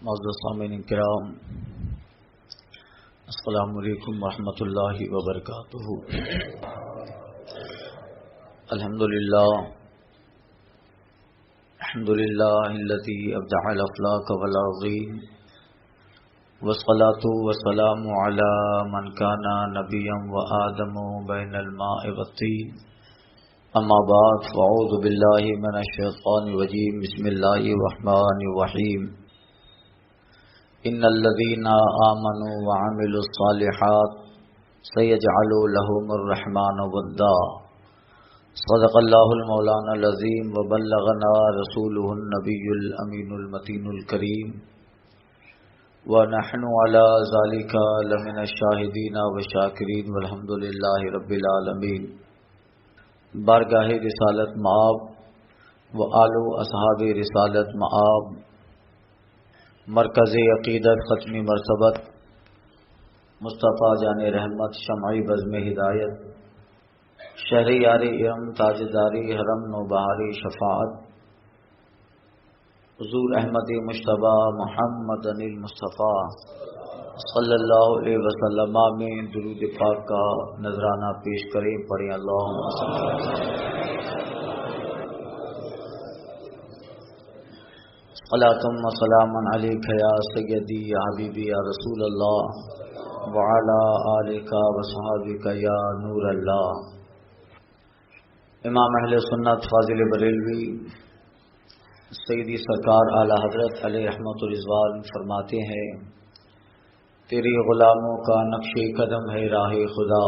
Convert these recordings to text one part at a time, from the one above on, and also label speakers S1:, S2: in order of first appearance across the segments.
S1: معزز سامعین کرام، السلام علیکم ورحمۃ اللہ وبرکاتہ۔ الحمدللہ الذی ابدع الافلاک والعظیم، والصلاة والسلام علی من کان نبیا وآدم بین الماء والطین، اما بعد فاعوذ باللہ من الشیطان الرجیم، بسم اللہ الرحمن الرحیم۔ ان الذين آمنوا وعملوا الصالحات سيجعل لهم الرحمن ودا، صدق الله المولانا العظيم وبلغنا رسوله النبي الأمين المتين الكريم، ونحن على ذلك لمن الشاهدين والشاكرين والحمد لله رب العالمين۔ بارگاہ رسالت مآب و آل و اصحاب رسالت مآب، مرکز عقیدت ختمی مرتبت مصطفیٰ جان رحمت شمعی بزم ہدایت، شہریار ارم تاجداری حرم نوبہاری شفاعت، حضور احمد مجتبیٰ محمد المصطفیٰ صلی اللہ علیہ وسلم میں درود پاک کا نذرانہ پیش کریں، پڑھیں اللہم صلی صلاۃ و سلام علیک یا سیدی یا حبیبی یا رسول اللہ، وعلی آلک و صحابک یا نور اللہ۔ امام اہل سنت فاضل بریلوی سیدی سرکار اعلی حضرت علیہ رحمت الرضوان فرماتے ہیں، تیری غلاموں کا نقش قدم ہے راہ خدا،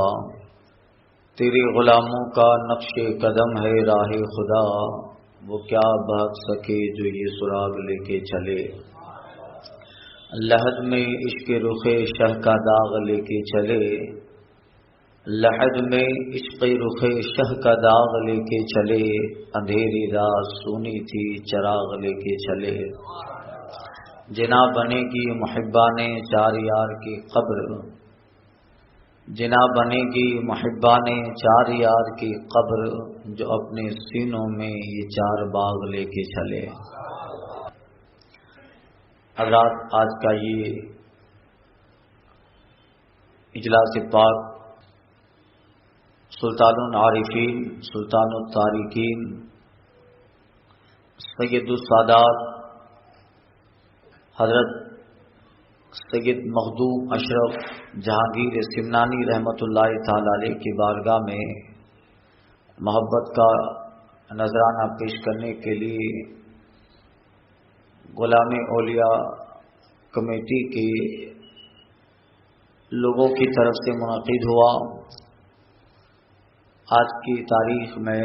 S1: تیری غلاموں کا نقش قدم ہے راہ خدا، وہ کیا بھاگ سکے جو یہ سراغ لے کے چلے، لحد میں عشق رخ شہ کا داغ لے کے چلے، لحد میں عشق رخ شہ کا داغ لے کے چلے، اندھیری رات سونی تھی چراغ لے کے چلے، جنا بنے گی محبان چار یار کی قبر، جنا بنے گی محبان چار یار کی قبر، جو اپنے سینوں میں یہ چار باغ لے کے چلے۔ حضرات، آج کا یہ اجلاس پاک سلطان العارفین سلطان التارکین سید السادات حضرت سید مخدوم اشرف جہانگیر سمنانی رحمۃ اللہ تعالی علیہ کی بارگاہ میں محبت کا نذرانہ پیش کرنے کے لیے غلام اولیاء کمیٹی کے لوگوں کی طرف سے منعقد ہوا۔ آج کی تاریخ میں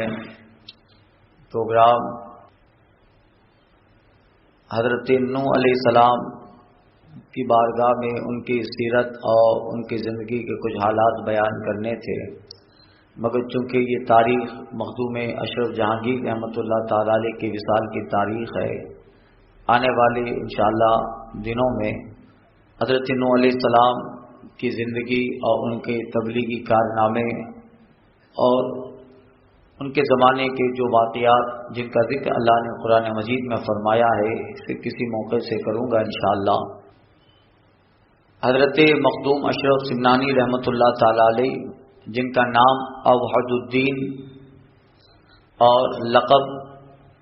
S1: پروگرام حضرت نوح علیہ السلام کی بارگاہ میں ان کی سیرت اور ان کی زندگی کے کچھ حالات بیان کرنے تھے، مگر چونکہ یہ تاریخ مخدوم اشرف جہانگیر رحمۃ اللہ تعالی علیہ کی وصال کی تاریخ ہے، آنے والے انشاءاللہ دنوں میں حضرت نوح علیہ السلام کی زندگی اور ان کے تبلیغی کارنامے اور ان کے زمانے کے جو واقعات جن کا ذکر اللہ نے قرآن مجید میں فرمایا ہے، اسے کسی موقع سے کروں گا انشاءاللہ۔ حضرت مخدوم اشرف سمنانی رحمۃ اللہ تعالی علیہ، جن کا نام اوحد الدین اور لقب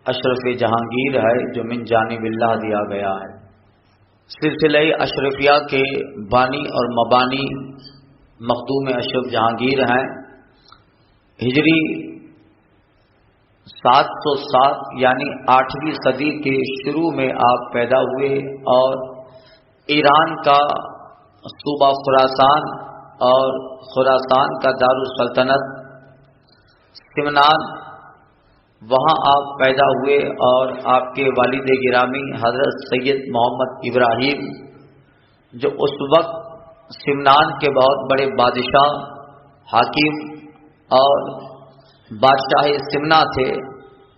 S1: اشرف جہانگیر ہے، جو من جانب اللہ دیا گیا ہے، سلسلہ اشرفیہ کے بانی اور مبانی مخدوم اشرف جہانگیر ہیں۔ ہجری 707 یعنی 8ویں صدی کے شروع میں آپ پیدا ہوئے اور ایران کا صوبہ خراسان اور خراسان کا دارالسلطنت سمنان، وہاں آپ پیدا ہوئے، اور آپ کے والد گرامی حضرت سید محمد ابراہیم، جو اس وقت سمنان کے بہت بڑے بادشاہ، حاکم اور بادشاہ سمنا تھے،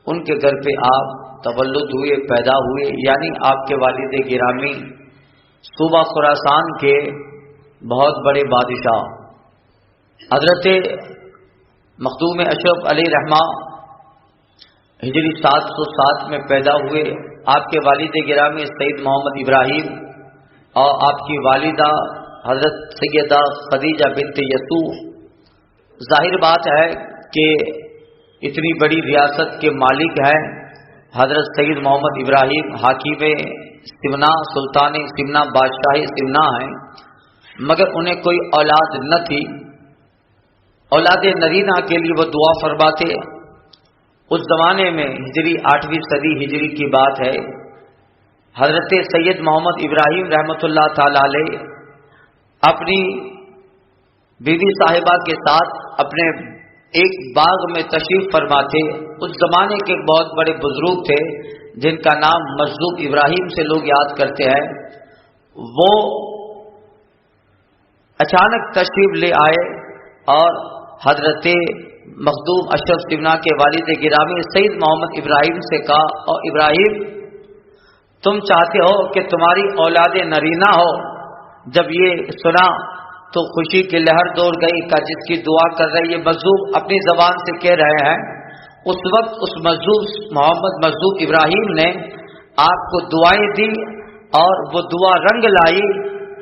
S1: ان کے گھر پہ آپ تولد ہوئے، پیدا ہوئے، یعنی آپ کے والد گرامی صوبہ خراسان کے بہت بڑے بادشاہ حضرت مخدوم اشرف علیہ رحمہ ہجری 707 میں پیدا ہوئے۔ آپ کے والد گرامی سید محمد ابراہیم اور آپ کی والدہ حضرت سیدہ خدیجہ بنت یسوع، ظاہر بات ہے کہ اتنی بڑی ریاست کے مالک ہیں حضرت سید محمد ابراہیم، حاکم سمنا، سلطان سمنا، بادشاہ سمنا ہیں، مگر انہیں کوئی اولاد نہ تھی۔ اولاد نرینہ کے لیے وہ دعا فرماتے۔ اس زمانے میں ہجری 8ویں صدی ہجری کی بات ہے، حضرت سید محمد ابراہیم رحمۃ اللہ تعالی علیہ اپنی بیوی صاحبہ کے ساتھ اپنے ایک باغ میں تشریف فرماتے۔ اس زمانے کے بہت بڑے بزرگ تھے جن کا نام مجذوب ابراہیم سے لوگ یاد کرتے ہیں۔ وہ اچانک تشریف لے آئے اور حضرت مخدوم اشرف سمنا کے والد گرامی سید محمد ابراہیم سے کہا، اور ابراہیم تم چاہتے ہو کہ تمہاری اولاد نرینہ ہو؟ جب یہ سنا تو خوشی کی لہر دوڑ گئی کہ جس کی دعا کر رہے یہ مجذوب اپنی زبان سے کہہ رہے ہیں۔ اس وقت اس مجذوب محمد مجذوب ابراہیم نے آپ کو دعائیں دی اور وہ دعا رنگ لائی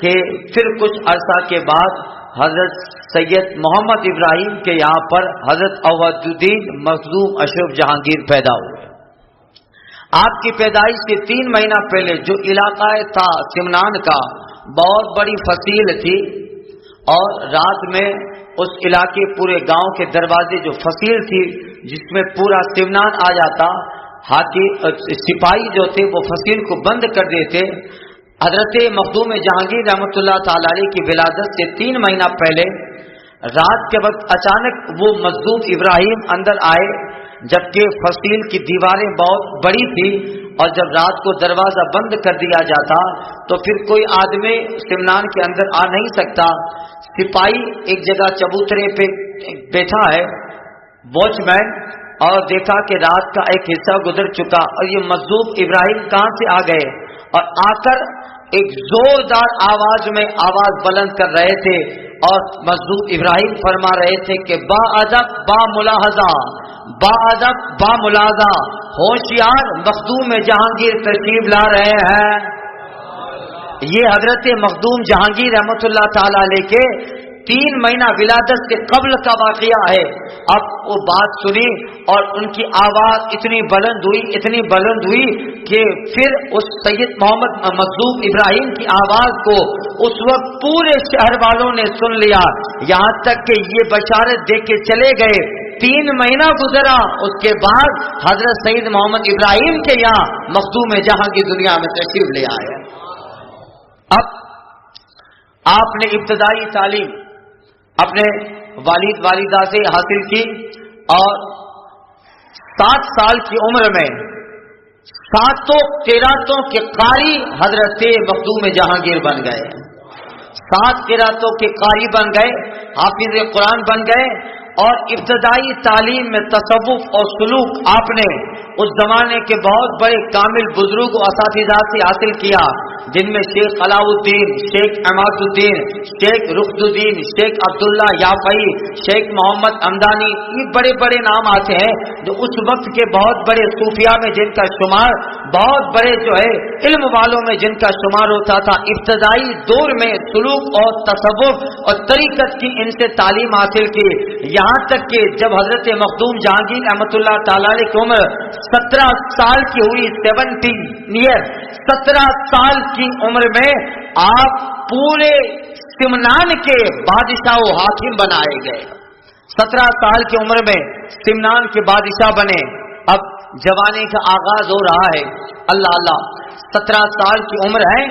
S1: کہ پھر کچھ عرصہ کے بعد حضرت سید محمد ابراہیم کے یہاں پر حضرت عوض الدین مخدوم اشرف جہانگیر پیدا ہوئے۔ آپ کی پیدائش کے 3 مہینہ پہلے جو علاقہ تھا سمنان کا بہت بڑی فصیل تھی، اور رات میں اس علاقے پورے گاؤں کے دروازے جو فصیل تھی جس میں پورا سمنان آ جاتا، سپاہی جو تھے وہ فصیل کو بند کر دیتے۔ حضرت مخدوم جہانگیر رحمۃ اللہ تعالی علیہ کی ولادت سے 3 مہینہ پہلے رات کے وقت اچانک وہ مجذوب ابراہیم اندر آئے، جبکہ فصیل کی دیواریں بہت بڑی تھی، اور جب رات کو دروازہ بند کر دیا جاتا تو پھر کوئی آدمی سمنان کے اندر آ نہیں سکتا۔ سپاہی ایک جگہ چبوترے پہ بیٹھا ہے واچ مین، اور دیکھا کہ رات کا ایک حصہ گزر چکا اور یہ مجذوب ابراہیم کہاں سے آ گئے، اور آ کر ایک زوردار آواز میں آواز بلند کر رہے تھے، اور مجذوب ابراہیم فرما رہے تھے کہ با ادب با ملاحظہ، با ادب با ملاحظہ، ہوشیار مخدوم جہانگیر تشریف لا رہے ہیں۔ یہ حضرت مخدوم جہانگیر رحمۃ اللہ تعالی علیہ کے 3 مہینہ ولادت سے قبل کا واقعہ ہے۔ اب وہ بات سنی اور ان کی آواز اتنی بلند ہوئی کہ پھر اس سید محمد مجذوب ابراہیم کی آواز کو اس وقت پورے شہر والوں نے سن لیا، یہاں تک کہ یہ بشارت دے کے چلے گئے 3 مہینہ گزرا، اس کے بعد حضرت سید محمد ابراہیم کے یہاں مخدوم جہاں کی دنیا میں تشریف لے آئے۔ اب آپ نے ابتدائی تعلیم اپنے والد والدہ سے حاصل کی، اور 7 سال کی عمر میں 7 قراتوں کے قاری حضرت مخدوم جہانگیر بن گئے۔ 7 قراتوں کے قاری بن گئے، حافظ قرآن بن گئے، اور ابتدائی تعلیم میں تصوف اور سلوک آپ نے اس زمانے کے بہت بڑے کامل بزرگ و اساتذہ سے حاصل کیا، جن میں شیخ علاء الدین، شیخ عماد الدین، شیخ رخد الدین، شیخ عبداللہ یافعی، شیخ محمد امدانی، یہ بڑے بڑے نام آتے ہیں جو اس وقت کے بہت بڑے صوفیاء میں جن کا شمار، بہت بڑے علم والوں میں جن کا شمار ہوتا تھا۔ ابتدائی دور میں سلوک اور تصوف اور طریقت کی ان سے تعلیم حاصل کی، یہاں تک کہ جب حضرت مخدوم جہانگیر رحمۃ اللہ تعالی علیہ کی عمر 17 سال کی ہوئی، 17 سال کی عمر میں آپ پورے سمنان کے بادشاہ و حاکم بنائے گئے۔ 17 سال کی عمر میں سمنان کے بادشاہ بنے۔ اب جوانی کا آغاز ہو رہا ہے، اللہ اللہ، 17 سال کی عمر ہے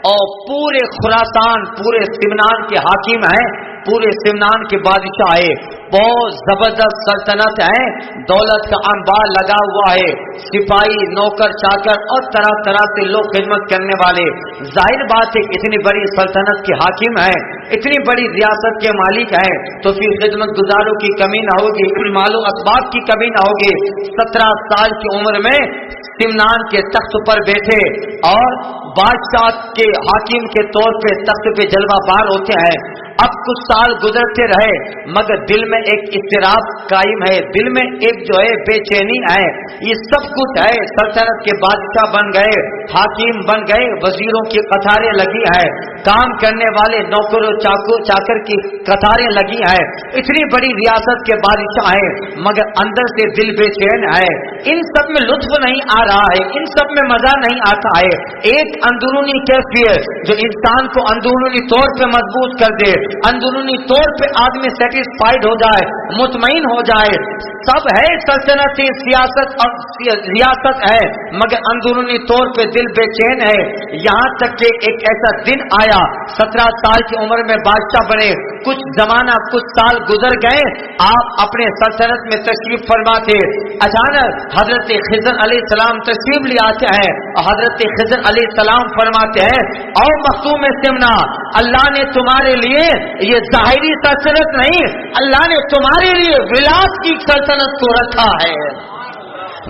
S1: اور پورے خراسان، پورے سمنان کے حاکم ہیں، پورے سمنان کے بادشاہ ہے، بہت زبردست سلطنت ہے، دولت کا انبار لگا ہوا ہے، سپاہی، نوکر چاکر اور طرح طرح سے لوگ خدمت کرنے والے۔ ظاہر بات ہے اتنی بڑی سلطنت کے حاکم ہیں، اتنی بڑی ریاست کے مالک ہیں، تو پھر خدمت گزاروں کی کمی نہ ہوگی، مال و اسباب کی کمی نہ ہوگی۔ 17 سال کی عمر میں سمنان کے تخت پر بیٹھے اور بادشاہ کے حاکم کے طور پہ تخت پہ جلوہ بار ہوتے ہیں۔ अब कुछ साल गुजरते रहे मगर दिल में एक इत्तेराब कायम है, दिल में एक जो है बेचैनी है। ये सब कुछ है, सल्तनत के बादशाह बन गए, हाकिम बन गए, वजीरों की कतारें लगी है, काम करने वाले नौकरों चाकर की कतारें लगी है, इतनी बड़ी रियासत के बादशाह है मगर अंदर से दिल बेचैन है। इन सब में लुत्फ नहीं आ रहा है, इन सब में मजा नहीं आता है। एक अंदरूनी कैफियत जो इंसान को अंदरूनी तौर पे मजबूत कर दे, अंदरूनी तौर पे आदमी सेटिस्फाइड हो जाए, मुतमईन हो जाए, सब है सल्तनत सियासत और रियासत है मगर अंदरूनी तौर पे दिल बेचैन है। यहाँ तक कि एक ऐसा दिन आया, 17 साल की उम्र में बादशाह बने, कुछ जमाना कुछ साल गुजर गए, आप अपने सल्तनत में तशरीफ फरमा थे, अचानक हजरत खिज़र अलैहिस्सलाम तशरीफ ले आते हैं और हजरत खिज़र अलैहिस्सलाम फरमाते हैं, और मखदूम सिमना, अल्लाह ने तुम्हारे लिए ये जाहिरी सल्तनत नहीं, अल्लाह ने तुम्हारे लिए विलायत की सल्तनत को रखा है।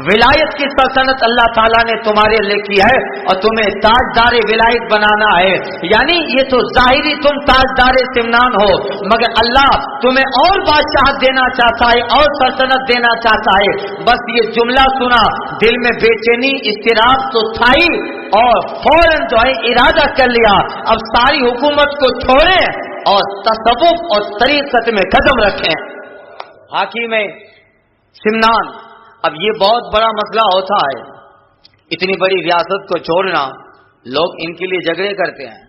S1: विलायत की सल्तनत अल्लाह ताला ने तुम्हारे लिए की है और तुम्हें ताजदार विलायत बनाना है। यानी ये तो जाहिरी तुम ताजदार सिमनान हो मगर अल्लाह तुम्हें और बादशाह देना चाहता है और सल्तनत देना चाहता है। बस ये जुमला सुना, दिल में बेचैनी इस्तिराब तो था ही और फौरन जो है इरादा कर लिया, अब सारी हुकूमत को छोड़ें और तसव्वुफ और तरीक़त में कदम रखें। हाकिम सिमनान, अब ये बहुत बड़ा मसला होता है, इतनी बड़ी रियासत को छोड़ना, लोग इनके लिए झगड़े करते हैं,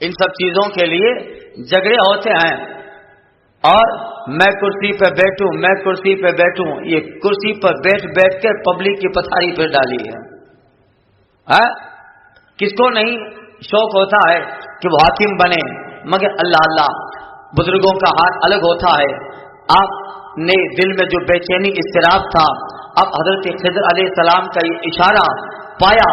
S1: इन सब चीजों के लिए झगड़े होते हैं। और मैं कुर्सी पे बैठूं, मैं कुर्सी पे बैठूं, ये कुर्सी पर बैठ बैठ कर पब्लिक की पथारी पर डाली है। किसको नहीं शौक होता है कि वो हाकिम बने, मगर अल्लाह अल्लाह, बुजुर्गों का हाथ अलग होता है। आप ने दिल में जो बेचैनी इस्तिराब था, अब हजरत खिज़र अलैहिस्सलाम का ये इशारा पाया।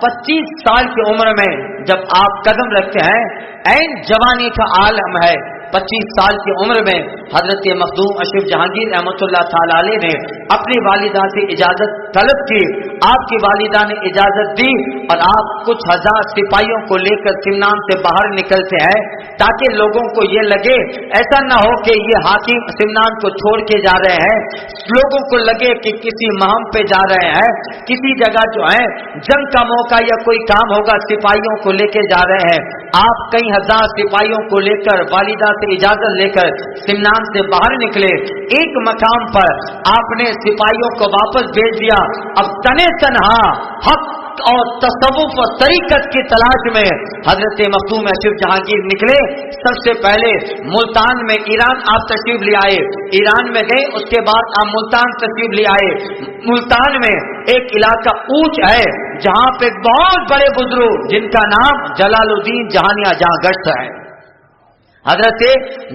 S1: 25 साल की उम्र में जब आप कदम रखते हैं, ऐन जवानी का आलम है, 25 साल की उम्र में हजरत मखदूम अशरफ जहांगीर रहमतुल्लाह ताला अलैह ने अपनी वालिदा से इजाजत तलब की, आपकी वालिदा ने इजाजत दी और आप कुछ हजार सिपाहियों को लेकर सिमनान से बाहर निकलते हैं ताकि लोगों को ये लगे, ऐसा न हो कि ये हाकिम सिमनान को छोड़ के जा रहे हैं, लोगों को लगे कि किसी महम पे जा रहे हैं, किसी जगह जो है जंग का मौका या कोई काम होगा, सिपाहियों को लेके जा रहे हैं। आप कई हजार सिपाहियों को लेकर वालिदा से इजाजत लेकर सिमनान से बाहर निकले। एक मकाम पर आपने सिपाहियों को वापस भेज दिया। अब तने तनहा हक और तसव्वुफ और तरीकत की तलाश में हजरत मखदूम अशरफ जहांगीर निकले। सबसे पहले मुल्तान में, ईरान आप तशरीफ ले आए, ईरान में गए, उसके बाद आप मुल्तान तशरीफ ले आए। मुल्तान में एक इलाका ऊंच है जहां पे बहुत बड़े बुजुर्ग जिनका नाम जलालुद्दीन जहानिया जहां गश्त है, हजरत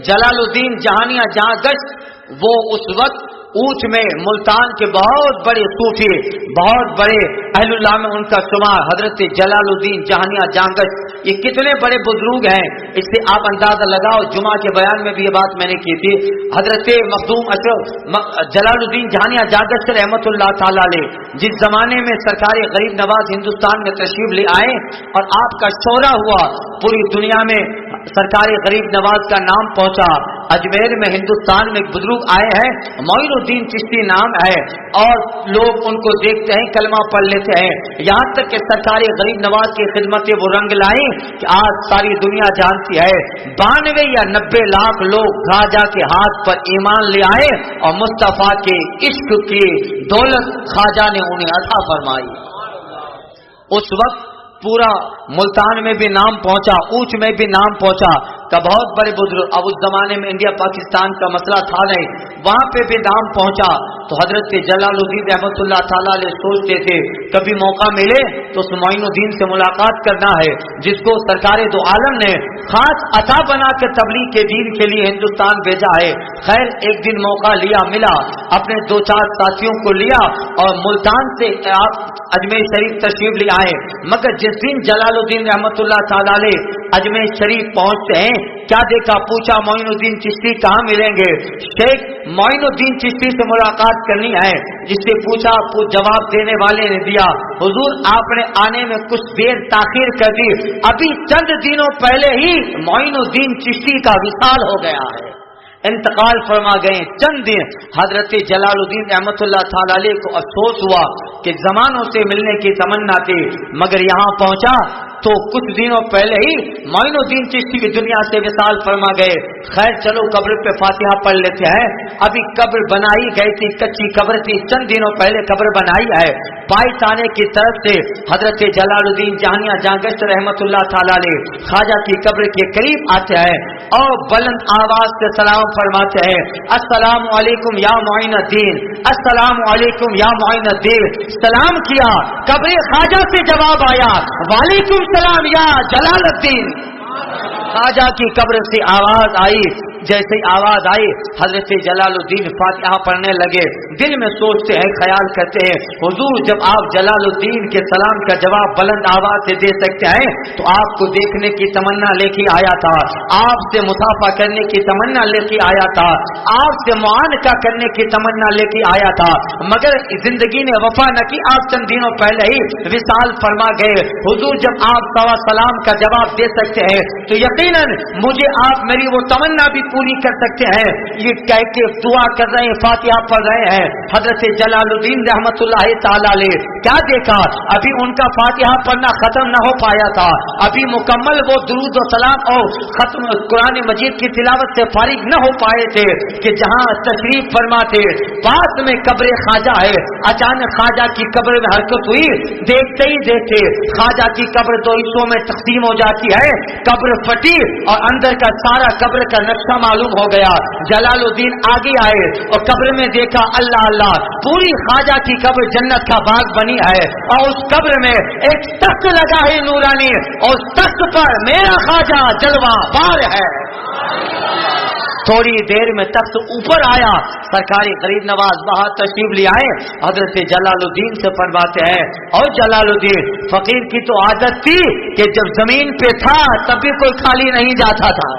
S1: जलालुद्दीन जहानिया जहां गश्त, वो उस वक्त ऊंच में मुल्तान के बहुत बड़े सूफी, बहुत बड़े अहलुल्लाह में उनका शुमार हजरत जलालुद्दीन जहानिया जांगश, ये कितने बड़े बुजुर्ग हैं, इससे आप अंदाजा लगाओ। जुमा के बयान में भी ये बात मैंने की थी। हजरत मखदूम अशरफ जलालुद्दीन जहानिया जांगश रहमतुल्लाह ताला अलैह जिस जमाने में सरकार गरीब नवाज हिंदुस्तान में तशरीफ ले आए और आपका शोरा हुआ, पूरी दुनिया में सरकार गरीब नवाज का नाम पहुंचा। अजमेर में हिंदुस्तान में एक बुजुर्ग आए हैं, मोइनुद्दीन चिश्ती नाम है, और लोग उनको देखते हैं, कलमा पढ़ लेते हैं। यहाँ तक कि सरकार गरीब नवाज की खिदमतें वो रंग लाई कि आज सारी दुनिया जानती है 92 या 90 लाख लोग ख्वाजा के हाथ पर ईमान ले आए और मुस्तफा के इश्क की दौलत ख्वाजा ने उन्हें अता फरमाई। उस वक्त पूरा मुल्तान में भी नाम पहुंचा, ऊंच में भी नाम पहुंचा का बहुत बड़े बुजुर्ग। अब उस जमाने में इंडिया पाकिस्तान का मसला था नहीं, वहां पे भी नाम पहुंचा। तो हजरत जलालुद्दीन रहमतुल्लाह ताला अलैह सोचते थे कभी मौका मिले तो उस मोइनुद्दीन से मुलाकात करना है जिसको सरकार दो आलम ने खास अता बना के तबलीग के दीन के लिए हिंदुस्तान भेजा है। खैर एक दिन मौका लिया, मिला, अपने 2-4 साथियों को लिया और मुल्तान से आप अजमेर शरीफ तशरीफ ले आए। मगर जिस दिन जलालुद्दीन रहमतुल्लाह ताला अलैह अजमेर शरीफ पहुंचते हैं। क्या देखा? पूछा मोइनुद्दीन चिश्ती कहाँ मिलेंगे? शेख मोइनुद्दीन चिश्ती से मुलाकात करनी है। जिससे पूछा जवाब देने वाले ने दिया, हुजूर आपने आने में कुछ देर ताखीर कर दी, अभी चंद दिनों पहले ही मोइनुद्दीन चिश्ती का विसाल हो गया है, इंतकाल फरमा गए। चंद दिन हजरत जलालुद्दीन रहमतुल्लाह ताला अलैह को अफसोस हुआ कि जमानों से मिलने की तमन्ना थी, मगर यहाँ पहुंचा तो कुछ दिनों पहले ही मोइनुद्दीन चिश्ती की दुनिया से विसाल फरमा गए। खैर चलो कब्र पे फातिहा पढ़ लेते हैं। अभी कब्र बनाई गई थी, कच्ची कब्र थी, चंद दिनों पहले कब्र बनाई है। पाइताने की तरफ से हजरत जलालुद्दीन जहानिया जांगश्त रहमतुल्लाह ताला अलैह ख्वाजा की कब्र के करीब आते हैं और बुलंद आवाज से सलाम फरमाते हैं, अस्सलामु अलैकुम या मोइनुद्दीन, अस्सलामु अलैकुम या मोइनुद्दीन। सलाम किया, कब्र ख्वाजा से जवाब आया, वालेकुम सलाम या जलालुद्दीन। ख्वाजा की कब्र से आवाज आई। जैसे आवाज आई हजरत जलालुद्दीन फातिहा पढ़ने लगे। दिल में सोचते हैं, ख्याल करते हैं, हुजूर जब आप जलालुद्दीन के सलाम का जवाब बुलंद आवाज से दे सकते हैं तो आपको देखने की तमन्ना लेके आया था, आपसे मुसाफा करने की तमन्ना लेके आया था, आपसे मुआनका करने की तमन्ना लेके आया था, मगर जिंदगी ने वफा न की, आप चंद दिनों पहले ही विसाल फरमा गए। हुजूर जब आप सवा सलाम का जवाब दे सकते हैं तो यकीनन मुझे आप मेरी वो तमन्ना भी पूरी कर सकते हैं। ये कह के दुआ कर रहे हैं, फातिहा पढ़ रहे हैं। हजरत जलालुद्दीन रहमतुल्लाह ताला अलैह क्या देखा? अभी उनका फातिहा पढ़ना खत्म न हो पाया था, अभी मुकम्मल वो दुरूद व सलाम और खत्म कुरान मजीद की तिलावत से फारिग न हो पाए थे कि जहां तशरीफ फरमा थे पास में कब्र ख्वाजा है। अचानक ख्वाजा की कब्र में हरकत हुई। देखते ही देखते ख्वाजा की कब्र दो हिस्सों में तकसीम हो जाती है। कब्र फटी और अंदर का सारा कब्र का नक्शा मालूम हो गया। जलालुद्दीन आगे आए और कब्र में देखा, अल्लाह अल्लाह, पूरी ख्वाजा की कब्र जन्नत का बाग बनी है और उस कब्र में एक तख्त लगा है नूरानी और उस तख्त पर मेरा ख्वाजा जलवा बार है। थोड़ी देर में तख्त ऊपर आया, सरकारी गरीब नवाज बाहर तशरीफ ले आए। हजरत जलालुद्दीन से फरमाते हैं, और जलालुद्दीन फकीर की तो आदत थी कि जब जमीन पे था तब भी कोई खाली नहीं जाता था।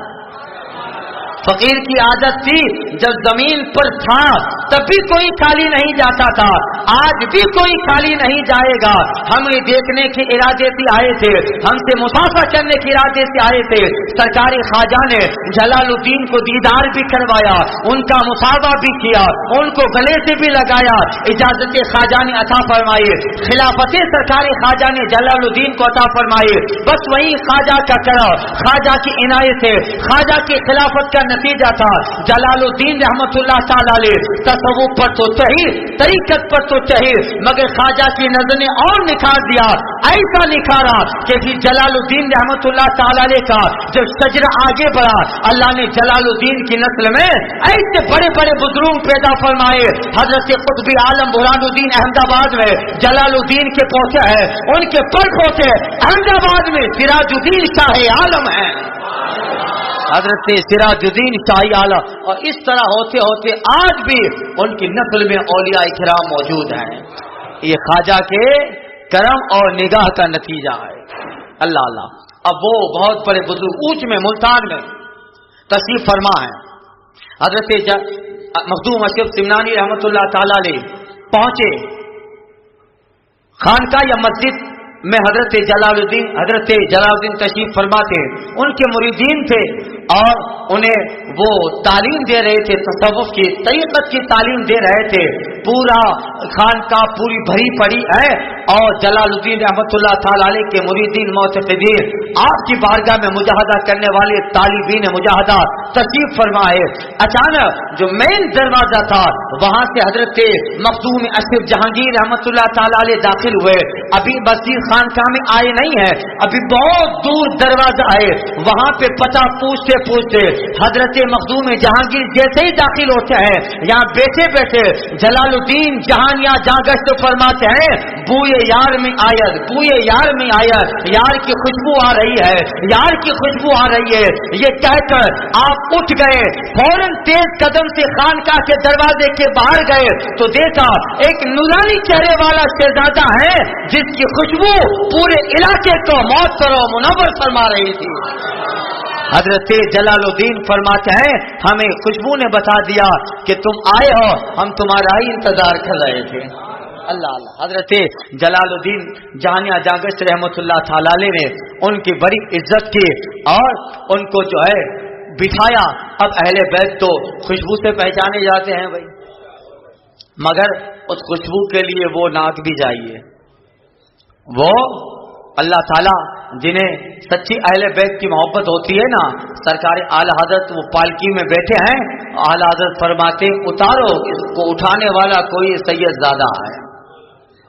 S1: फकीर की आदत थी जब जमीन पर था तब भी कोई खाली नहीं जाता था, आज भी कोई खाली नहीं जाएगा। हमें देखने के इरादे से आए थे, हमसे मुसाफा करने के इरादे से आए थे। सरकारी ख्वाजा ने जलालुद्दीन को दीदार भी करवाया, उनका मुसाफा भी किया, उनको गले से भी लगाया, इजाजत ख्वाजा ने अता फरमाई, खिलाफत सरकारी ख्वाजा ने जलालुद्दीन को अता फरमाई। बस वही ख्वाजा का करम, ख्वाजा की इनायत है, ख्वाजा की खिलाफत का नतीजा था। जलालुद्दीन रहमतुल्लाह ताला अलैह तसव्वुफ पर तो सही, तरीकत पर तो सही, मगर ख्वाजा की नजर ने और निखार दिया। ऐसा निखारा कि फिर जलालुद्दीन रहमतुल्लाह ताला अलैह का जब सजरा आगे बढ़ा, अल्लाह ने जलालुद्दीन की नस्ल में ऐसे बड़े बड़े बुजुर्ग पैदा फरमाए। हजरत कुतुब आलम बुरहानुद्दीन अहमदाबाद में जलालुद्दीन के पोते हैं, उनके पर पोते अहमदाबाद में सिराजुद्दीन शाह आलम है, हजरत सिराजुद्दीन शाही आलम। और इस तरह होते होते आज भी उनकी नस्ल में औलिया इकराम मौजूद हैं। ये ख्वाजा के करम और निगाह का नतीजा है। अल्लाह अल्लाह। अब वो बहुत बड़े बुजुर्ग ऊंच में मुल्तान में तशरीफ फरमा है। हजरत मखदूम अशरफ सिमनानी रहमतुल्लाह ताला अलैह पहुंचे खानका या मस्जिद में। हजरत जलालुद्दीन तशरीफ फरमा थे, उनके मुरीदीन थे और उन्हें वो तालीम दे रहे थे, तसव्वुफ की तरीक़त की तालीम दे रहे थे। पूरा खानका पूरी भरी पड़ी है और जलालुद्दीन रहमतुल्लाह ताला अलैह के मुरीदीन मुअतक़िदीन आपकी बारगाह में मुजाहदा करने वाले तालिबीन मुजाहदा तशरीफ फरमाए। अचानक जो मेन दरवाजा था वहां से हजरत मखदूम अशरफ जहांगीर रहमतुल्लाह ताला अलैह दाखिल हुए। अभी मस्जिद खानका में आए नहीं है, अभी बहुत दूर दरवाजा है, वहां पे पता पूछते पूछते हजरत मखदूम जहांगीर जैसे ही दाखिल होते हैं, यहाँ बैठे बैठे जलालुद्दीन जहानिया जागश्त फरमाते हैं, بوئے یار میں آیت، بوئے یار میں آیت، یار کی خوشبو آ رہی ہے، یار کی خوشبو آ رہی ہے، یہ کہہ کر آپ اٹھ گئے، فوراً تیز قدم سے خانقاہ کے دروازے کے باہر گئے تو دیکھا ایک نورانی چہرے والا شہزادہ ہے جس کی خوشبو پورے علاقے کو معطر و منور فرما رہی تھی۔ حضرت جلال الدین فرماتے ہیں ہمیں خوشبو نے بتا دیا کہ تم آئے ہو، ہم تمہارا ہی انتظار کر رہے تھے۔ اللہ اللہ۔ حضرت جلال الدین جہانیہ جاگشت رحمۃ اللہ تعالی نے ان کی بڑی عزت کی اور ان کو جو ہے بٹھایا۔ اب اہل بیت تو خوشبو سے پہچانے جاتے ہیں بھائی، مگر اس خوشبو کے لیے وہ ناک بھی چاہیے۔ وہ اللہ تعالیٰ جنہیں سچی اہل بیت کی محبت ہوتی ہے نا، سرکار اعلی حضرت وہ پالکی میں بیٹھے ہیں، اعلی حضرت فرماتے اتارو اس کو، اٹھانے والا کوئی سید زادہ ہے۔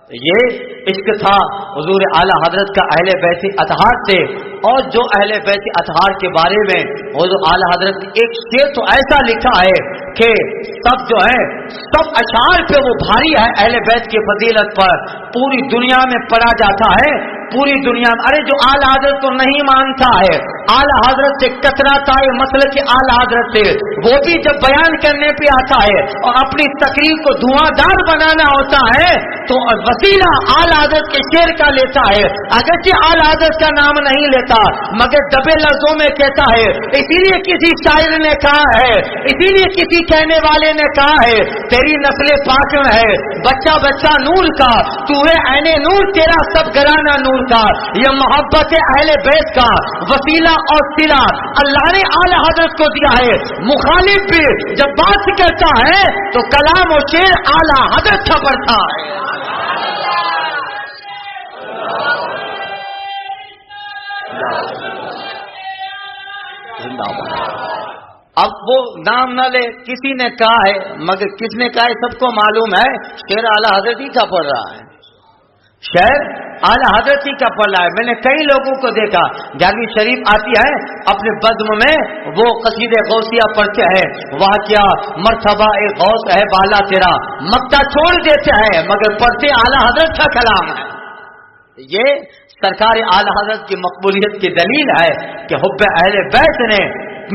S1: یہ عشق تھا حضور اعلی حضرت کا اہل بیت اطہار سے۔ اور جو اہل بیت اطہار کے بارے میں حضور اعلی حضرت نے ایک شعر تو ایسا لکھا ہے کہ سب جو ہے سب اشعار پہ وہ بھاری ہے، اہل بیت کی فضیلت پر پوری دنیا میں پڑھا جاتا ہے، پوری دنیا میں۔ ارے جو اعلی حضرت کو نہیں مانتا ہے، اعلی حضرت سے کتراتا ہے مسئلے کے اعلی حضرت سے، وہ بھی جب بیان کرنے پہ آتا ہے اور اپنی تقریر کو دھواں دار بنانا ہوتا ہے تو وسیلہ اعلی حضرت کے شعر کا لیتا ہے، اگرچہ اعلی حضرت کا نام نہیں لیتا مگر دبے لفظوں میں کہتا ہے۔ اسی لیے کسی شاعر نے کہا ہے، اسی لیے کسی کہنے والے نے کہا ہے تیری نسل پاک میں ہے بچہ بچہ نور کا، تو ہے عین نور تیرا سب گرانا نور کا۔ یہ محبت اہل بیت کا وسیلہ اور صلہ اللہ نے اعلی حضرت کو دیا ہے۔ مخالف بھی جب بات کرتا ہے تو کلام و شعر اعلی حضرت کا پڑھتا ہے۔ اب وہ نام نہ لے، کسی نے کہا ہے مگر کس نے کہا ہے سب کو معلوم ہے، شعر اعلی حضرت ہی کا پڑھ رہا ہے، شعر اعلی حضرت ہی کا پڑھ رہا ہے۔ میں نے کئی لوگوں کو دیکھا، جامی شریف آتی ہے اپنے بزم میں وہ قصید غوثیہ پڑھتے ہیں، وہاں کیا مرتبہ غوث ہے بالا تیرا، مکہ چھوڑ دیتے ہیں مگر پڑھتے اعلی حضرت کا کلام ہے۔ یہ سرکار اعلی حضرت کی مقبولیت کی دلیل ہے کہ حب اہل بیت نے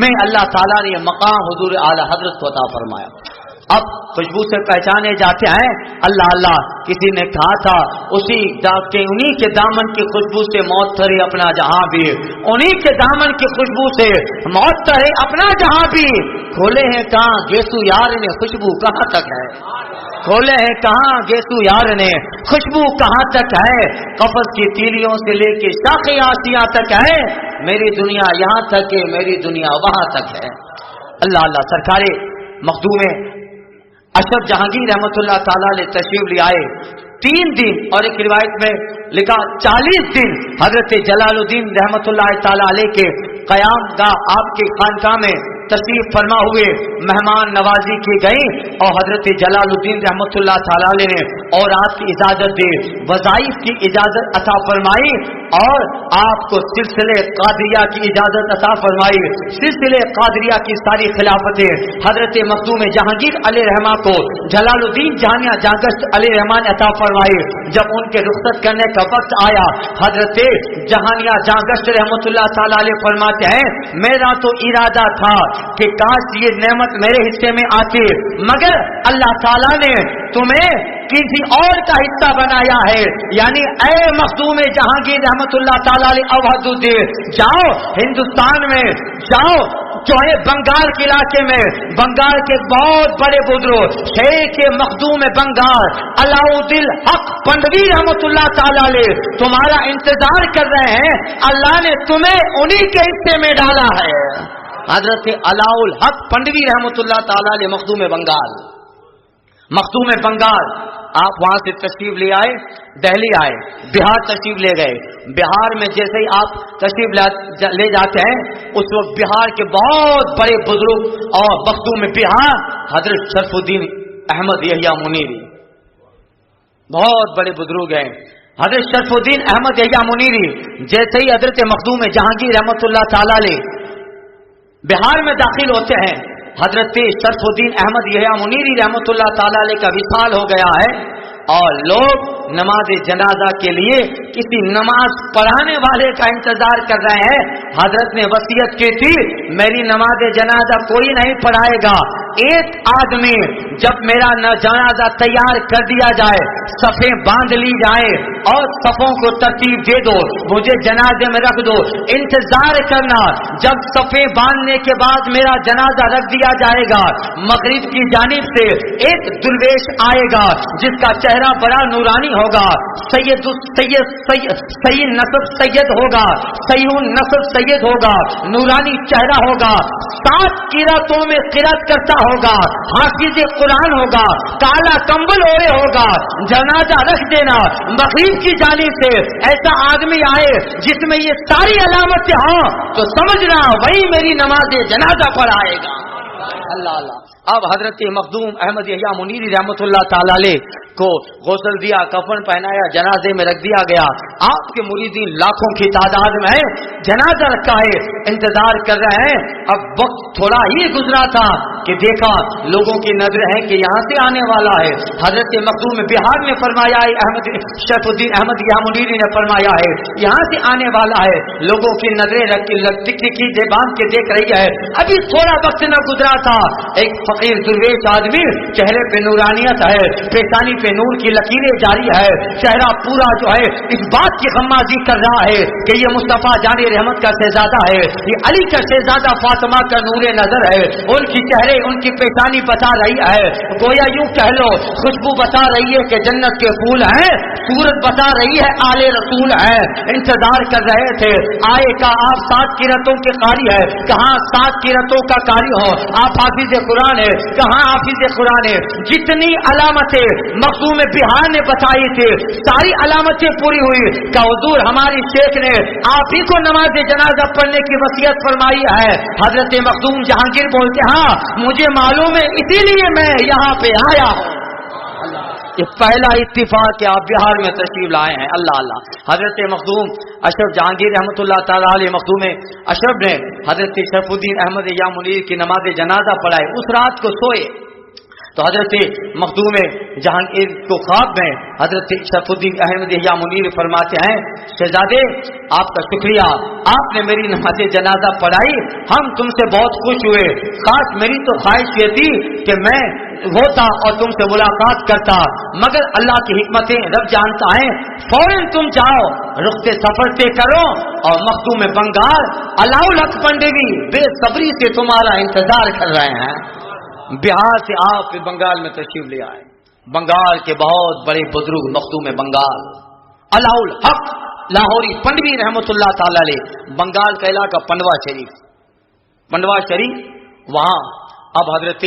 S1: میں اللہ تعالیٰ نے یہ مقام حضور اعلی حضرت کو عطا فرمایا۔ اب خوشبو سے پہچانے جاتے ہیں، اللہ اللہ کسی نے کہا تھا انہی کے دامن کی خوشبو سے موت تھرے اپنا جہاں بھی، انہی کے دامن کی خوشبو سے موت تھرے اپنا جہاں بھی، کھولے ہیں کہاں گیسو یار نے خوشبو کہاں تک ہے، کھولے ہیں کہاں گیسو یار نے خوشبو کہاں تک ہے، قفس کی تیلیوں سے لے کے شاخ آسیاں تک ہے، میری دنیا یہاں تک ہے میری دنیا وہاں تک ہے۔ اللہ اللہ سرکار مخدوم اشرف جہانگیر رحمۃ اللہ تعالی علیہ تشریف لے آئے، 3 دن اور ایک روایت میں لکھا 40 دن حضرت جلال الدین رحمۃ اللہ تعالی علیہ کے قیام گاہ آپ کے خانقاہ میں تشریف فرما ہوئے، مہمان نوازی کی گئی اور حضرت جلال الدین رحمۃ اللہ تعالی علیہ نے اور آپ کی اجازت دی، وظائف کی اجازت عطا فرمائی اور آپ کو سلسلے قادریہ کی اجازت عطا فرمائی۔ سلسلے قادریہ کی ساری خلافتیں حضرت مخدوم جہانگیر علیہ رحمہ کو جلال الدین جہانیہ جاگشت علیہ رحمان عطا فرمائی۔ جب ان کے رخصت کرنے کا وقت آیا، حضرت جہانیہ جاگشت رحمۃ اللہ تعالی علیہ فرماتے ہیں میرا تو ارادہ تھا کہ کاش یہ نعمت میرے حصے میں آتی، مگر اللہ تعالیٰ نے تمہیں کسی اور کا حصہ بنایا ہے، یعنی اے مخدوم جہانگیر رحمت اللہ تعالیٰ علیہ اوحد الدین، جاؤ ہندوستان میں جاؤ، جو ہے بنگال کے علاقے میں، بنگال کے بہت بڑے بزرگ شیخ مخدوم بنگال علاؤدین حق پنڈوی رحمت اللہ تعالیٰ علیہ تمہارا انتظار کر رہے ہیں، اللہ نے تمہیں انہی کے حصے میں ڈالا ہے۔ حضرت علاء الحق پنڈوی رحمت اللہ تعالیٰ علیہ مخدوم بنگال، مخدوم بنگال آپ وہاں سے تشریف لے آئے، دہلی آئے، بہار تشریف لے گئے۔ بہار میں جیسے ہی آپ تشریف لے جاتے ہیں اس وقت بہار کے بہت بڑے بزرگ اور مخدوم بہار حضرت شرف الدین احمد یحییٰ منیری بہت بڑے بزرگ ہیں۔ حضرت شرف الدین احمد یحییٰ منیری جیسے ہی حضرت مخدوم جہانگیر رحمت اللہ تعالی علیہ بہار میں داخل ہوتے ہیں، حضرت شرف الدین احمد یحییٰ منیری رحمت اللہ تعالی علیہ کا وصال ہو گیا ہے اور لوگ نماز جنازہ کے لیے کسی نماز پڑھانے والے کا انتظار کر رہے ہیں. حضرت نے وصیت کی تھی میری نماز جنازہ کوئی نہیں پڑھائے گا, ایک آدمی جب میرا جنازہ تیار کر دیا جائے, صفیں باندھ لی جائے اور صفوں کو ترتیب دے دو, مجھے جنازے میں رکھ دو. انتظار کرنا, جب صفیں باندھنے کے بعد میرا جنازہ رکھ دیا جائے گا, مغرب کی جانب سے ایک درویش آئے گا جس کا چہرہ بڑا نورانی ہوگا, سید نصب سید ہوگا, سیون نصب سید ہوگا, نورانی چہرہ ہوگا, 7 قراتوں میں قرات کرتا ہوگا, حافظ قرآن ہوگا, کالا کمبل اوڑے ہوگا. جنازہ رکھ دینا. مغرب کی جانب سے ایسا آدمی آئے جس میں یہ ساری علامتیں ہوں تو سمجھنا وہی میری نماز جنازہ پر آئے گا. اللہ اللہ. اب حضرت مخدوم احمد یحییٰ منیری رحمۃ اللہ تعالی علیہ کو غسل دیا, کفن پہنایا, جنازے میں رکھ دیا گیا. آپ کے مریدین لاکھوں کی تعداد میں ہیں, جنازہ رکھا ہے, انتظار کر رہے ہیں. اب وقت تھوڑا ہی گزرا تھا کہ دیکھا لوگوں کی نظر ہے کہ یہاں سے آنے والا ہے. حضرت مخدوم بہار میں فرمایا ہے, احمد شیخ الدین احمد یحییٰ منیری نے فرمایا ہے یہاں سے آنے والا ہے. لوگوں کی نظریں ٹکی باندھ کے دیکھ رہی ہے. ابھی تھوڑا وقت نہ گزرا تھا, ایک فقیر درویش آدمی, چہرے پہ نورانیت ہے, پیشانی پہ نور کی لکیریں جاری ہے, چہرہ پورا جو ہے اس بات کی غمازی کر رہا ہے کہ یہ مصطفیٰ جان رحمت کا شہزادہ ہے, یہ علی کا شہزادہ فاطمہ کا نور نظر ہے. ان کی چہرے ان کی پیشانی بتا رہی ہے, گویا یوں کہہ لو خوشبو بتا رہی ہے کہ جنت کے پھول ہیں, صورت بتا رہی ہے آل رسول ہے. انتظار کر رہے تھے آئے کا. آپ 7 قراتوں کے قاری ہے, کہاں 7 قراتوں کا قاری ہو. آپ حافظ قرآن ہے, کہاں حافظ قرآن ہے. جتنی علامتیں مخدوم بہار نے بتائی تھی ساری علامتیں پوری ہوئی. کہ حضور ہماری شیخ نے آپ ہی کو نماز جنازہ پڑھنے کی وصیت فرمائی ہے. حضرت مخدوم جہانگیر بولتے ہاں مجھے معلوم ہے, اسی لیے میں یہاں پہ آیا ہوں. یہ پہلا اتفاق کہ آپ بہار میں تشریف لائے ہیں. اللہ اللہ. حضرت مخدوم اشرف جہانگیر رحمۃ اللہ تعالیٰ علیہ مخدوم اشرف نے حضرت شریف الدین احمد یحییٰ منیر کی نماز جنازہ پڑھائی. اس رات کو سوئے تو حضرت مخدوم جہانگیر کو خواب میں حضرت شریف الدین احمد یحییٰ منیر فرماتے ہیں شہزادے آپ کا شکریہ, آپ نے میری نماز جنازہ پڑھائی, ہم تم سے بہت خوش ہوئے. خاص میری تو خواہش یہ تھی کہ میں ہوتا اور تم سے ملاقات کرتا, مگر اللہ کی حکمتیں رب جانتا ہے. فوراً تم جاؤ, رخ سفر طے کرو اور مخدوم بنگال علاؤل حق پنڈیوی بے صبری سے تمہارا انتظار کر رہے ہیں. بہار سے آپ بنگال میں تشریف لے آئے. بنگال کے بہت بڑے بزرگ مخدوم بنگال علاؤل حق لاہوری پنڈوی رحمۃ اللہ تعالی علیہ, بنگال کا علاقہ پنڈوا شریف, وہاں اب حضرت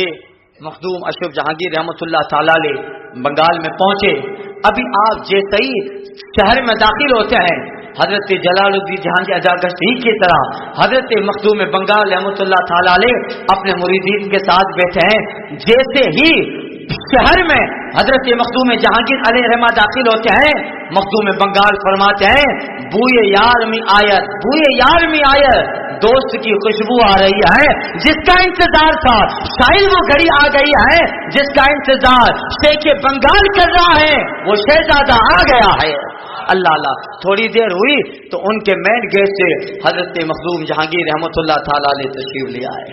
S1: مخدوم اشرف جہانگیر رحمۃ اللہ تعالی علیہ بنگال میں پہنچے. ابھی آپ جیسے ہی شہر میں داخل ہوتے ہیں حضرت جلال الدین جہانگیر اجاگشت ہی کی طرح حضرت مخدوم بنگال رحمۃ اللہ تعالی علیہ اپنے مریدین کے ساتھ بیٹھے ہیں. جیسے ہی شہر میں حضرت مخدوم جہانگیر علیہ رحمہ داخل ہوتے ہیں, مخدوم بنگال فرماتے ہیں بوئے یار میں آیت, بوئے یار میں آیت, دوست کی خوشبو آ رہی ہے جس کا انتظار تھا. شاید وہ گھڑی آ گئی ہے جس کا انتظار شیخ بنگال کر رہا ہے, وہ شہزادہ آ گیا ہے. اللہ اللہ. تھوڑی دیر ہوئی تو ان کے مین گیٹ سے حضرت مخدوم جہانگیر رحمۃ اللہ تعالی علیہ تشریف لے آئے.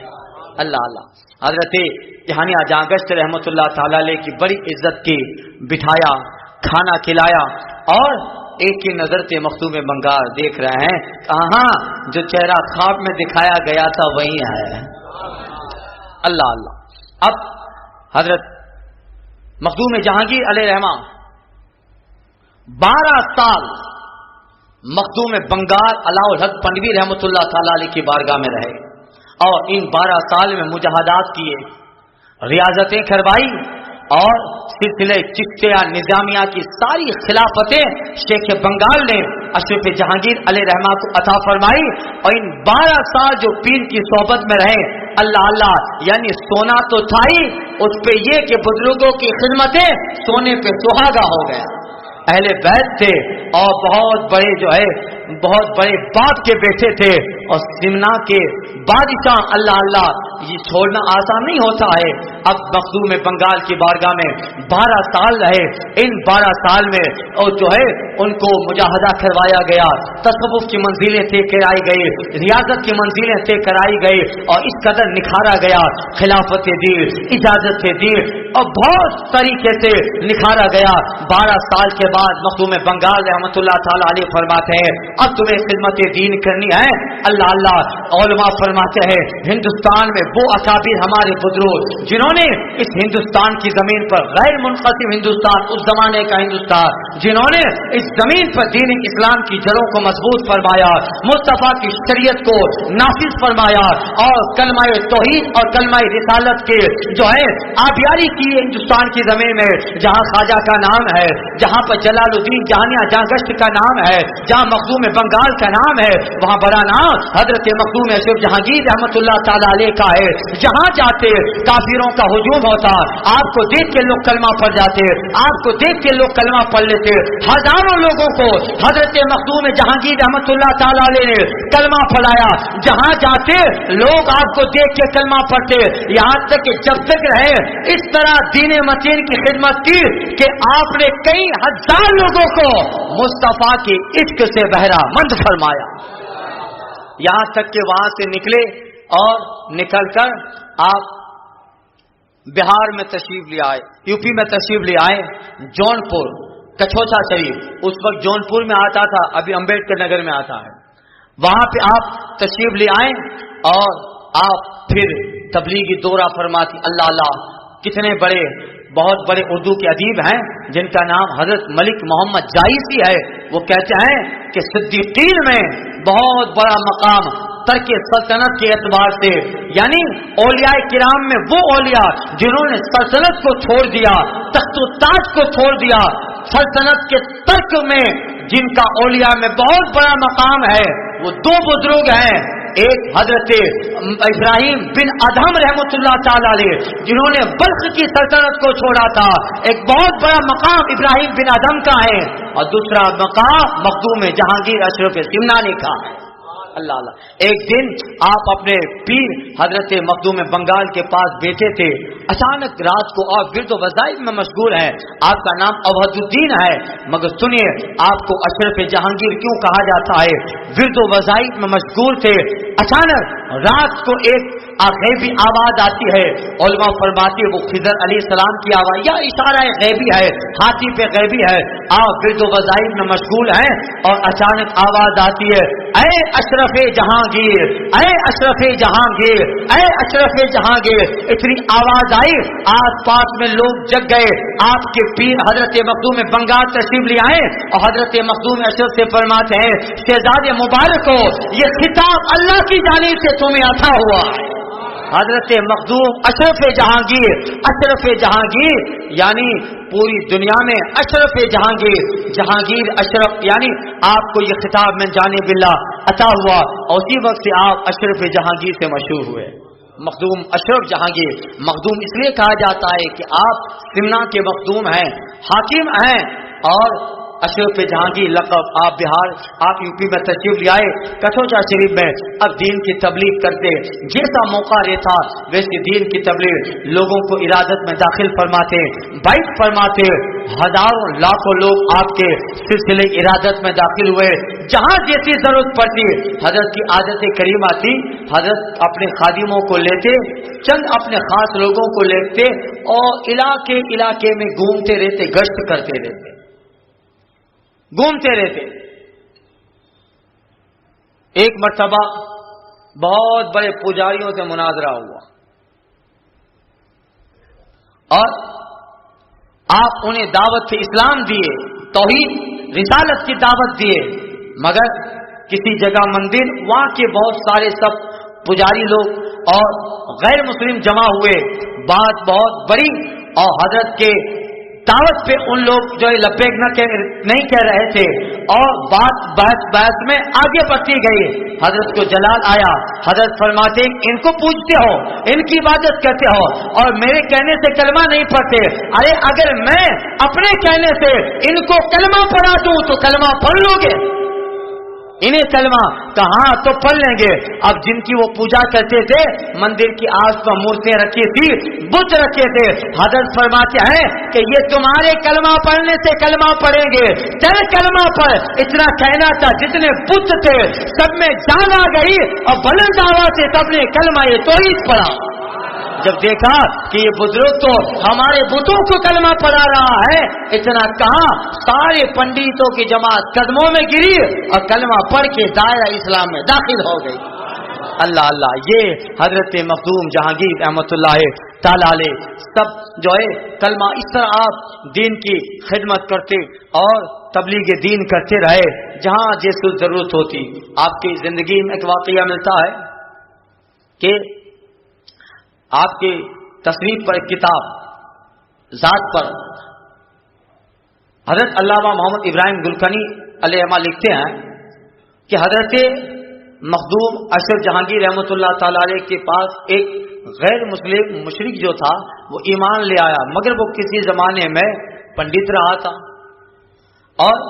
S1: اللہ اللہ. حضرت جہانیہ جہانگشت رحمۃ اللہ تعالی علیہ کی بڑی عزت کی, بٹھایا, کھانا کھلایا, اور ایک ہی نظر سے مخدوم بنگال دیکھ رہے ہیں, کہاں جو چہرہ خواب میں دکھایا گیا تھا وہی ہے. اللہ اللہ. اب حضرت مخدوم جہانگیر علیہ رحمہ 12 سال مخدوم بنگال علاؤل حق پنڈوی رحمۃ اللہ تعالی علیہ کی بارگاہ میں رہے, اور ان 12 سال میں مجاہدات کیے, ریاضتیں کروائی, اور سلسلے چشتیہ نظامیہ کی ساری خلافتیں شیخ بنگال نے اشرف جہانگیر علیہ رحمہ کو عطا فرمائی. اور ان 12 سال جو پیر کی صحبت میں رہے, اللہ اللہ, یعنی سونا تو تھا ہی, اس پہ یہ کہ بزرگوں کی خدمتیں سونے پہ سہاگا ہو گیا. اہل بیت تھے اور بہت بڑے جو ہے بہت بڑے باپ کے بیٹے تھے, اور سمنا کے بادشاہ. اللہ اللہ, یہ چھوڑنا آسان نہیں ہوتا ہے. अब मखदूम बंगाल की बारगाह में 12 साल रहे। इन 12 साल में और जो है उनको मुजाहदा करवाया गया, तसव्वुफ की मंजिलें तय कराई गई, रियाजत की मंजिलें तय कराई गई और इस कदर निखारा गया, खिलाफत दी, इजाजत दी और बहुत तरीके से निखारा गया। 12 साल के बाद मखदूम बंगाल रहमतुल्लाह ताला अलैह फरमाते हैं अब तुम्हें खिदमत दीन करनी है। अल्लाह अल्लाह उलमा फरमाते हैं हिंदुस्तान में वो अकाबिर हमारे बुजुर्ग जिन्होंने इस हिंदुस्तान की जमीन पर गैर मुनक़सिम हिंदुस्तान, उस जमाने का हिंदुस्तान, जिन्होंने इस जमीन पर दीन इस्लाम की जड़ों को मजबूत फरमाया, मुस्तफा की शरीयत को नाफिज फरमाया और कलमाए तौहीद और कलमाए रिसालत के जो है आबियारी की हिंदुस्तान की जमीन में, जहां ख्वाजा का नाम है, जहां पर जलालुद्दीन जहानिया जहां गश्त का नाम है, जहां मखदूम बंगाल का नाम है, वहां बड़ा नाम हजरत मखदूम अशरफ जहांगीर रहमतुल्लाह ताला अलैह का है। जहां जाते काफिरों का हुजूम होता, आपको देख के लोग कलमा पढ़ जाते, आपको देख के लोग कलमा पढ़ लेते। हजारों लोगों को हजरत मखदूम जहांगीर रहमतुल्लाह ताला अलैह ने कलमा पढ़ाया। जहां जाते लोग आपको देख के कलमा पढ़ते, यहां तक कि जब तक रहे इस तरह दीन मतीन की खिदमत की कि आपने कई हजार लोगों को मुस्तफा के इश्क से बहरा मंद फरमाया। यहां तक कि वहां से निकले और निकलकर आप बिहार में तशरीफ ले आए, यूपी में तशरीफ ले आए, जौनपुर कछोचा शरीफ उस वक्त जौनपुर में आता था, अभी अंबेडकर नगर में आता है, वहां पे आप तशरीफ ले आए और आप फिर तबलीगी दौरा फरमाती। अल्लाह अल्लाह कितने बड़े बहुत बड़े उर्दू के अदीब हैं जिनका नाम हजरत मलिक मोहम्मद जायसी है। वो कहते हैं कि सिद्दीकीन में बहुत बड़ा मकाम तर्क सल्तनत के एतबार से, यानी औलिया किराम में वो औलिया जिन्होंने सल्तनत को छोड़ दिया, तख्त ताज को छोड़ दिया, सल्तनत के तर्क में जिनका औलिया में बहुत बड़ा मकाम है, वो दो बुजुर्ग हैं। एक हजरत इब्राहिम बिन अदहम रहमतुल्लाह ताला अलैह जिन्होंने बल्ख की सल्तनत को छोड़ा था, एक बहुत बड़ा मकाम इब्राहिम बिन अदहम का है और दूसरा मकाम मखदूम जहांगीर अशरफ सिमनानी का है। अल्लाह अल्लाह। एक दिन आप अपने पीर हजरत मखदूम बंगाल के पास बैठे थे, अचानक रात को आप विर्द वज़ाइफ में मशगूल हैं, आपका नाम अवधुद्दीन है, मगर सुनिए आपको अशरफ जहांगीर क्यों कहा जाता है, विर्द वज़ाइफ में मशगूल थे। अचानक रात को एक गैबी आवाज आती है, उलमा फरमाती है वो खिज़र अलैहिस्सलाम की आवाज या इशारा गैबी है, हाथी पे गैबी है। आप विर्द वज़ाइफ में मशगूल हैं और अचानक आवाज आती है, ऐ अशरफ जहांगीर, ऐ अशरफ जहांगीर, ऐ अशरफ जहांगीर। इतनी आवाज आई, आस पास में लोग जग गए। आपके पीर हजरत मखदूम बंगाल तशरीफ ले आए और हजरत मखदूम अशरफ से फरमाते हैं शहजादे मुबारक हो, ये खिताब अल्लाह की जानिब से तुम्हें अता हुआ है। हजरत मखदूम अशरफ जहांगीर, अशरफ जहांगीर यानी पूरी दुनिया में अशरफ जहांगीर, जहांगीर अशरफ यानी आपको ये खिताब में जाने बिल्ला अता हुआ और उसी वक्त से आप अशरफ जहांगीर से मशहूर हुए। मखदूम अशरफ जहांगीर, मखदूम इसलिए कहा जाता है कि आप सिमना के मखदूम हैं, हाकिम हैं और अशरफ जहांगीर लक़ब आप बिहार, आप यूपी में तशरीफ ले आए, कछोचा शरीफ में अब दीन की तबलीग करते, जैसा मौका रहता वैसे दीन की तबलीग लोगों को इरादत में दाखिल फरमाते, बैठ फरमाते। हजारों लाखों लोग आपके सिलसिले इरादत में दाखिल हुए। जहां जैसी जरूरत पड़ती हजरत की आदत करीमा थी, हजरत अपने खादिमों को लेते, चंद अपने खास लोगों को लेते और इलाके इलाके में घूमते रहते, गश्त करते रहते, घूमते रहते। एक मर्तबा बहुत बड़े पुजारियों से मुनाजरा हुआ और आप उन्हें दावत इस्लाम दिए, तौहीद रिसालत की दावत दिए, मगर किसी जगह मंदिर, वहां के बहुत सारे सब पुजारी लोग और गैर मुस्लिम जमा हुए, बात बहुत बड़ी और हजरत के दावत पे उन लोग जो लब्बैक नहीं कह रहे थे और बात बहस में आगे बढ़ती गई। हजरत को जलाल आया, हजरत फरमाते इनको पूजते हो, इनकी इबादत करते हो और मेरे कहने से कलमा नहीं पढ़ते। अरे अगर मैं अपने कहने से इनको कलमा पढ़ा दूं तो कलमा पढ़ लोगे? इन्हें कलमा कहाँ तो पढ़ लेंगे। अब जिनकी वो पूजा करते थे, मंदिर की आस पर मूर्तियां रखी थी, बुत रखे थे, हजरत फरमाते हैं कि ये तुम्हारे कलमा पढ़ने से कलमा पढ़ेंगे, चल कलमा पढ़। इतना कहना था, जितने बुत थे सब में जान आ गई और बुलंद आवाज से सबने कलमा ये तो ही पढ़ा। जब देखा कि ये बुजुर्ग तो हमारे बुतों को कलमा पढ़ा रहा है, इतना कहा सारे पंडितों की जमात कदमों में गिरी और कलमा पढ़ के दायरा इस्लाम में दाखिल हो गई। अल्लाह अल्लाह, ये हजरत मखदूम जहांगीर रहमतुल्लाह ताला अलैह सब जो है कलमा, इस तरह आप दीन की खिदमत करते और तबलीग दीन करते रहे जहां जैसी जरूरत होती। आपकी जिंदगी में एक वाकया मिलता है कि आपके तस्रीफ पर किताब जात पर हजरत अल्लामा मोहम्मद इब्राहिम गुलकनी अलैहिमा लिखते हैं कि हजरत मखदूम अशरफ जहांगीर रहमतुल्लाह ताला अलैह के पास एक गैर मुस्लिम मुशरिक जो था वो ईमान ले आया, मगर वो किसी जमाने में पंडित रहा था और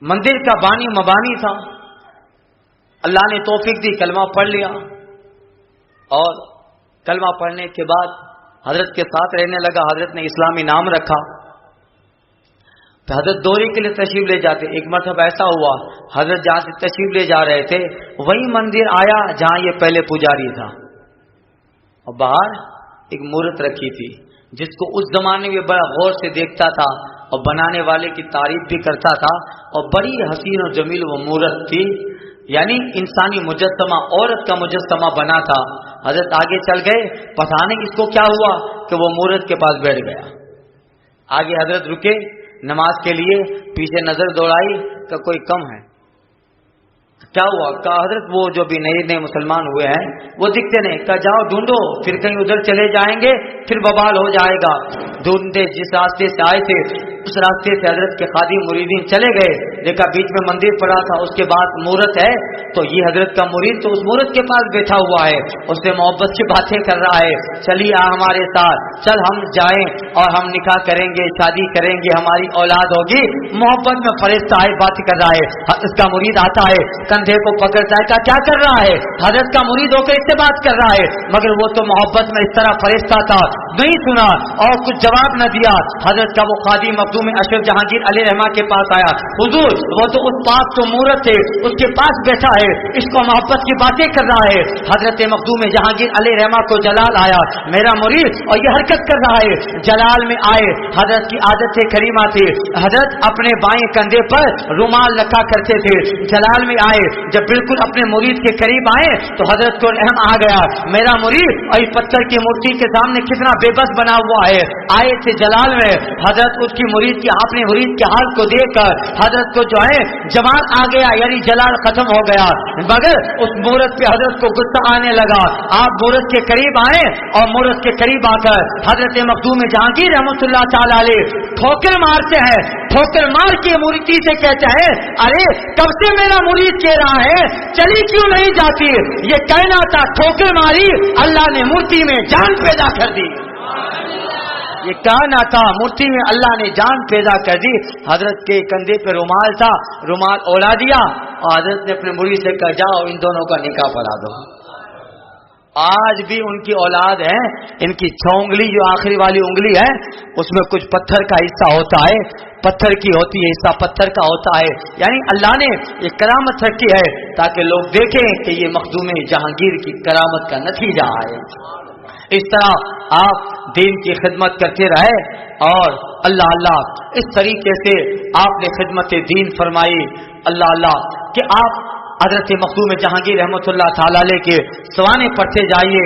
S1: मंदिर का बानी मबानी था। अल्लाह ने तौफीक दी, कलमा पढ़ लिया और कलमा पढ़ने के बाद हजरत के साथ रहने लगा। हजरत ने इस्लामी नाम रखा। तो हजरत दौरे के लिए तशरीफ ले जाते। एक मरतबा ऐसा हुआ, हजरत जहां से तशरीफ ले जा रहे थे वही मंदिर आया जहां ये पहले पुजारी था और बाहर एक मूर्त रखी थी जिसको उस जमाने में बड़ा गौर से देखता था और बनाने वाले की तारीफ भी करता था और बड़ी हसीन और जमील वो मूर्त थी, यानी इंसानी मुजस्समा, औरत का मुजस्समा बना था। हजरत आगे चल गए, पता नहीं इसको क्या हुआ कि वो मूर्त के पास बैठ गया। आगे हजरत रुके नमाज के लिए, पीछे नजर दौड़ाई कि कोई कम है। क्या हुआ? कहा हजरत वो जो भी नए नए मुसलमान हुए हैं वो दिखते नहीं। कहा जाओ ढूंढो, फिर कहीं उधर चले जाएंगे फिर बवाल हो जाएगा। ढूंढते जिस रास्ते से आए थे उस रास्ते से हजरत के खादिम मुरीदीन चले गए, देखा बीच में मंदिर पड़ा था, उसके बाद मूर्त है तो ये हजरत का मुरीद तो उस मूर्त के पास बैठा हुआ है, उससे मोहब्बत की बातें कर रहा है। चलिए आ हमारे साथ, चल हम जाएं और हम निकाह करेंगे, शादी करेंगे, हमारी औलाद होगी। मोहब्बत में फरिश्ता है, बात कर रहा है। इसका मुरीद आता है, कंधे को पकड़ता है, क्या कर रहा है? हजरत का मुरीद होकर इससे बात कर रहा है, मगर वो तो मोहब्बत में इस तरह फरिश्ता था, नहीं सुना और कुछ जवाब न दिया। हजरत का वो खादिम मखदूम अशरफ जहांगीर अलैहि रहमा के पास आया, हुजूर वो तो उस पाक तो मूरत थे उसके पास बैठा है, इसको मोहब्बत की बातें कर रहा है। हजरत मखदूम जहांगीर अलैहि रहमा को जलाल आया, मेरा मुरीद और ये हरकत कर रहा है। जलाल में आए, हजरत की आदत से करीमा थी, हजरत अपने बाएं कंधे पर रुमाल रखा करते थे। जलाल में आए, जब बिल्कुल अपने मुरीद के करीब आए तो हजरत को रहम आ गया, मेरा मुरीद और इस पत्थर की मूर्ति के सामने कितना बेबस बना हुआ है। आए थे जलाल में, हजरत उसकी मुरीद की अपने मुरीद के हाल को देखकर हजरत को जो है जवान आ गया, यानी जलाल खत्म हो गया। मगर उस मूरत पे हजरत को गुस्सा आने लगा। आप मूरत के करीब आए और मूरत के करीब आकर हजरत मखदूम जहांगीर रहमतुल्लाह ताला अलैह ठोकर मारते हैं। ठोकर मार के मूर्ति से कहते हैं, अरे कब से मेरा मुरीद कह रहा है चली क्यों नहीं जाती? ये कहना था, ठोकर मारी, अल्लाह ने मूर्ति में जान पैदा कर दी। ये कहना था, मूर्ति में अल्लाह ने जान पैदा कर दी। हजरत के कंधे पे रुमाल था, रुमाल ओढ़ा दिया और हजरत ने अपने मुरीद से कहा, जाओ इन दोनों का निकाह पढ़ा दो। आज भी उनकी औलाद है, इनकी 6 उंगली जो आखिरी वाली उंगली है उसमें कुछ पत्थर का हिस्सा होता है, पत्थर की होती है, हिस्सा पत्थर का होता है। यानी अल्लाह ने ये करामत रखी है ताकि लोग देखें कि ये मखदूम जहांगीर की करामत का नतीजा है। इस तरह आप दीन की खिदमत करते रहे और अल्लाह अल्लाह इस तरीके से आपने खिदमत दीन फरमाई। अल्लाह अल्लाह कि आप हजरत मखदूम जहांगीर रहमतुल्लाह ताला अलैह के सवाने पढ़ते जाइए,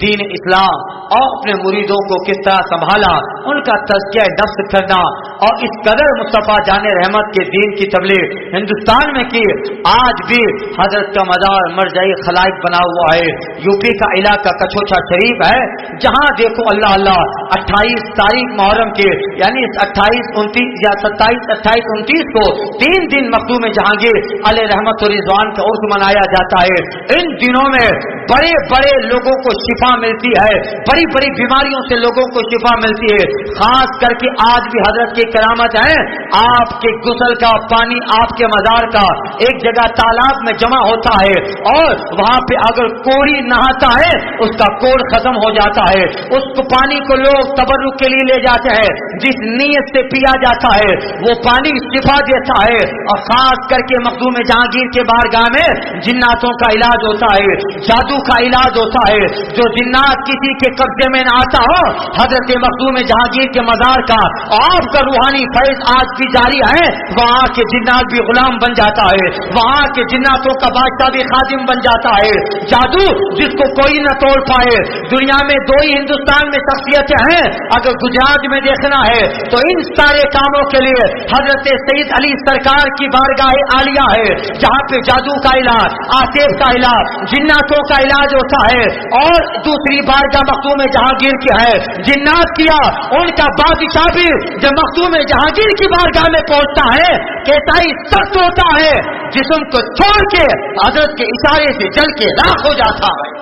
S1: दीन इस्लाम और अपने मुरीदों को किस तरह संभाला, उनका तज़किया नफ्स करना और इस कदर मुस्तफ़ा जाने रहमत के दीन की तबलीग हिंदुस्तान में की। आज भी हजरत का मज़ार मरजाई खलाइक बना हुआ है। यूपी का इलाका कछोछा शरीफ है, जहां देखो अल्लाह अल्लाह 28 तारीख मुहर्रम के यानी 28, 29 या 27, 28, 29 को 3 दिन मखदूम जहांगीर अलैहि रहमत व रिज़वान का उर्स मनाया जाता है। इन दिनों में बड़े बड़े लोगों को शिफा मिलती है, बड़ी बड़ी बीमारियों से लोगों को शिफा मिलती है। खास करके आज भी हजरत की करामत है, आपके गुस्ल का पानी आपके मजार का एक जगह तालाब में जमा होता है और वहां पे अगर कोड़ी नहाता है उसका कोड़ खत्म हो जाता है। उस पानी को लोग तबर्रुक के लिए ले जाते हैं, जिस नीयत से पिया जाता है वो पानी शिफा देता है। और खास करके मखदूम जहांगीर के बारगाह में जिन्नातों का इलाज होता है, जादू का इलाज होता है। जो जिन्नात किसी के कब्जे में न आता हो, हजरत मखदूम जहांगीर के मजार का आपका रूहानी फैज आज भी जारी है, वहां के जिन्नात भी गुलाम बन जाता है, वहां के जिन्नातों का बादशाह भी खादिम बन जाता है। जादू जिसको कोई न तोड़ पाए। दुनिया में दो ही हिंदुस्तान में शख्सियतें हैं, अगर गुजरात में देखना है तो इन सारे कामों के लिए हजरत सईद अली सरकार की बारगाह आलिया है, जहां पे जादू का इलाज, आतिफ का इलाज, जिन्नातों का इलाज होता है। और दूसरी बारगाह मखदूम जहांगीर की है, जिन्नात किया उनका बादशाह भी जब मखदूम जहांगीर की बारगाह में पहुंचता है कहता ही सख्त होता है, जिस्म को छोड़ के हजरत के इशारे से जल के राख हो जाता है।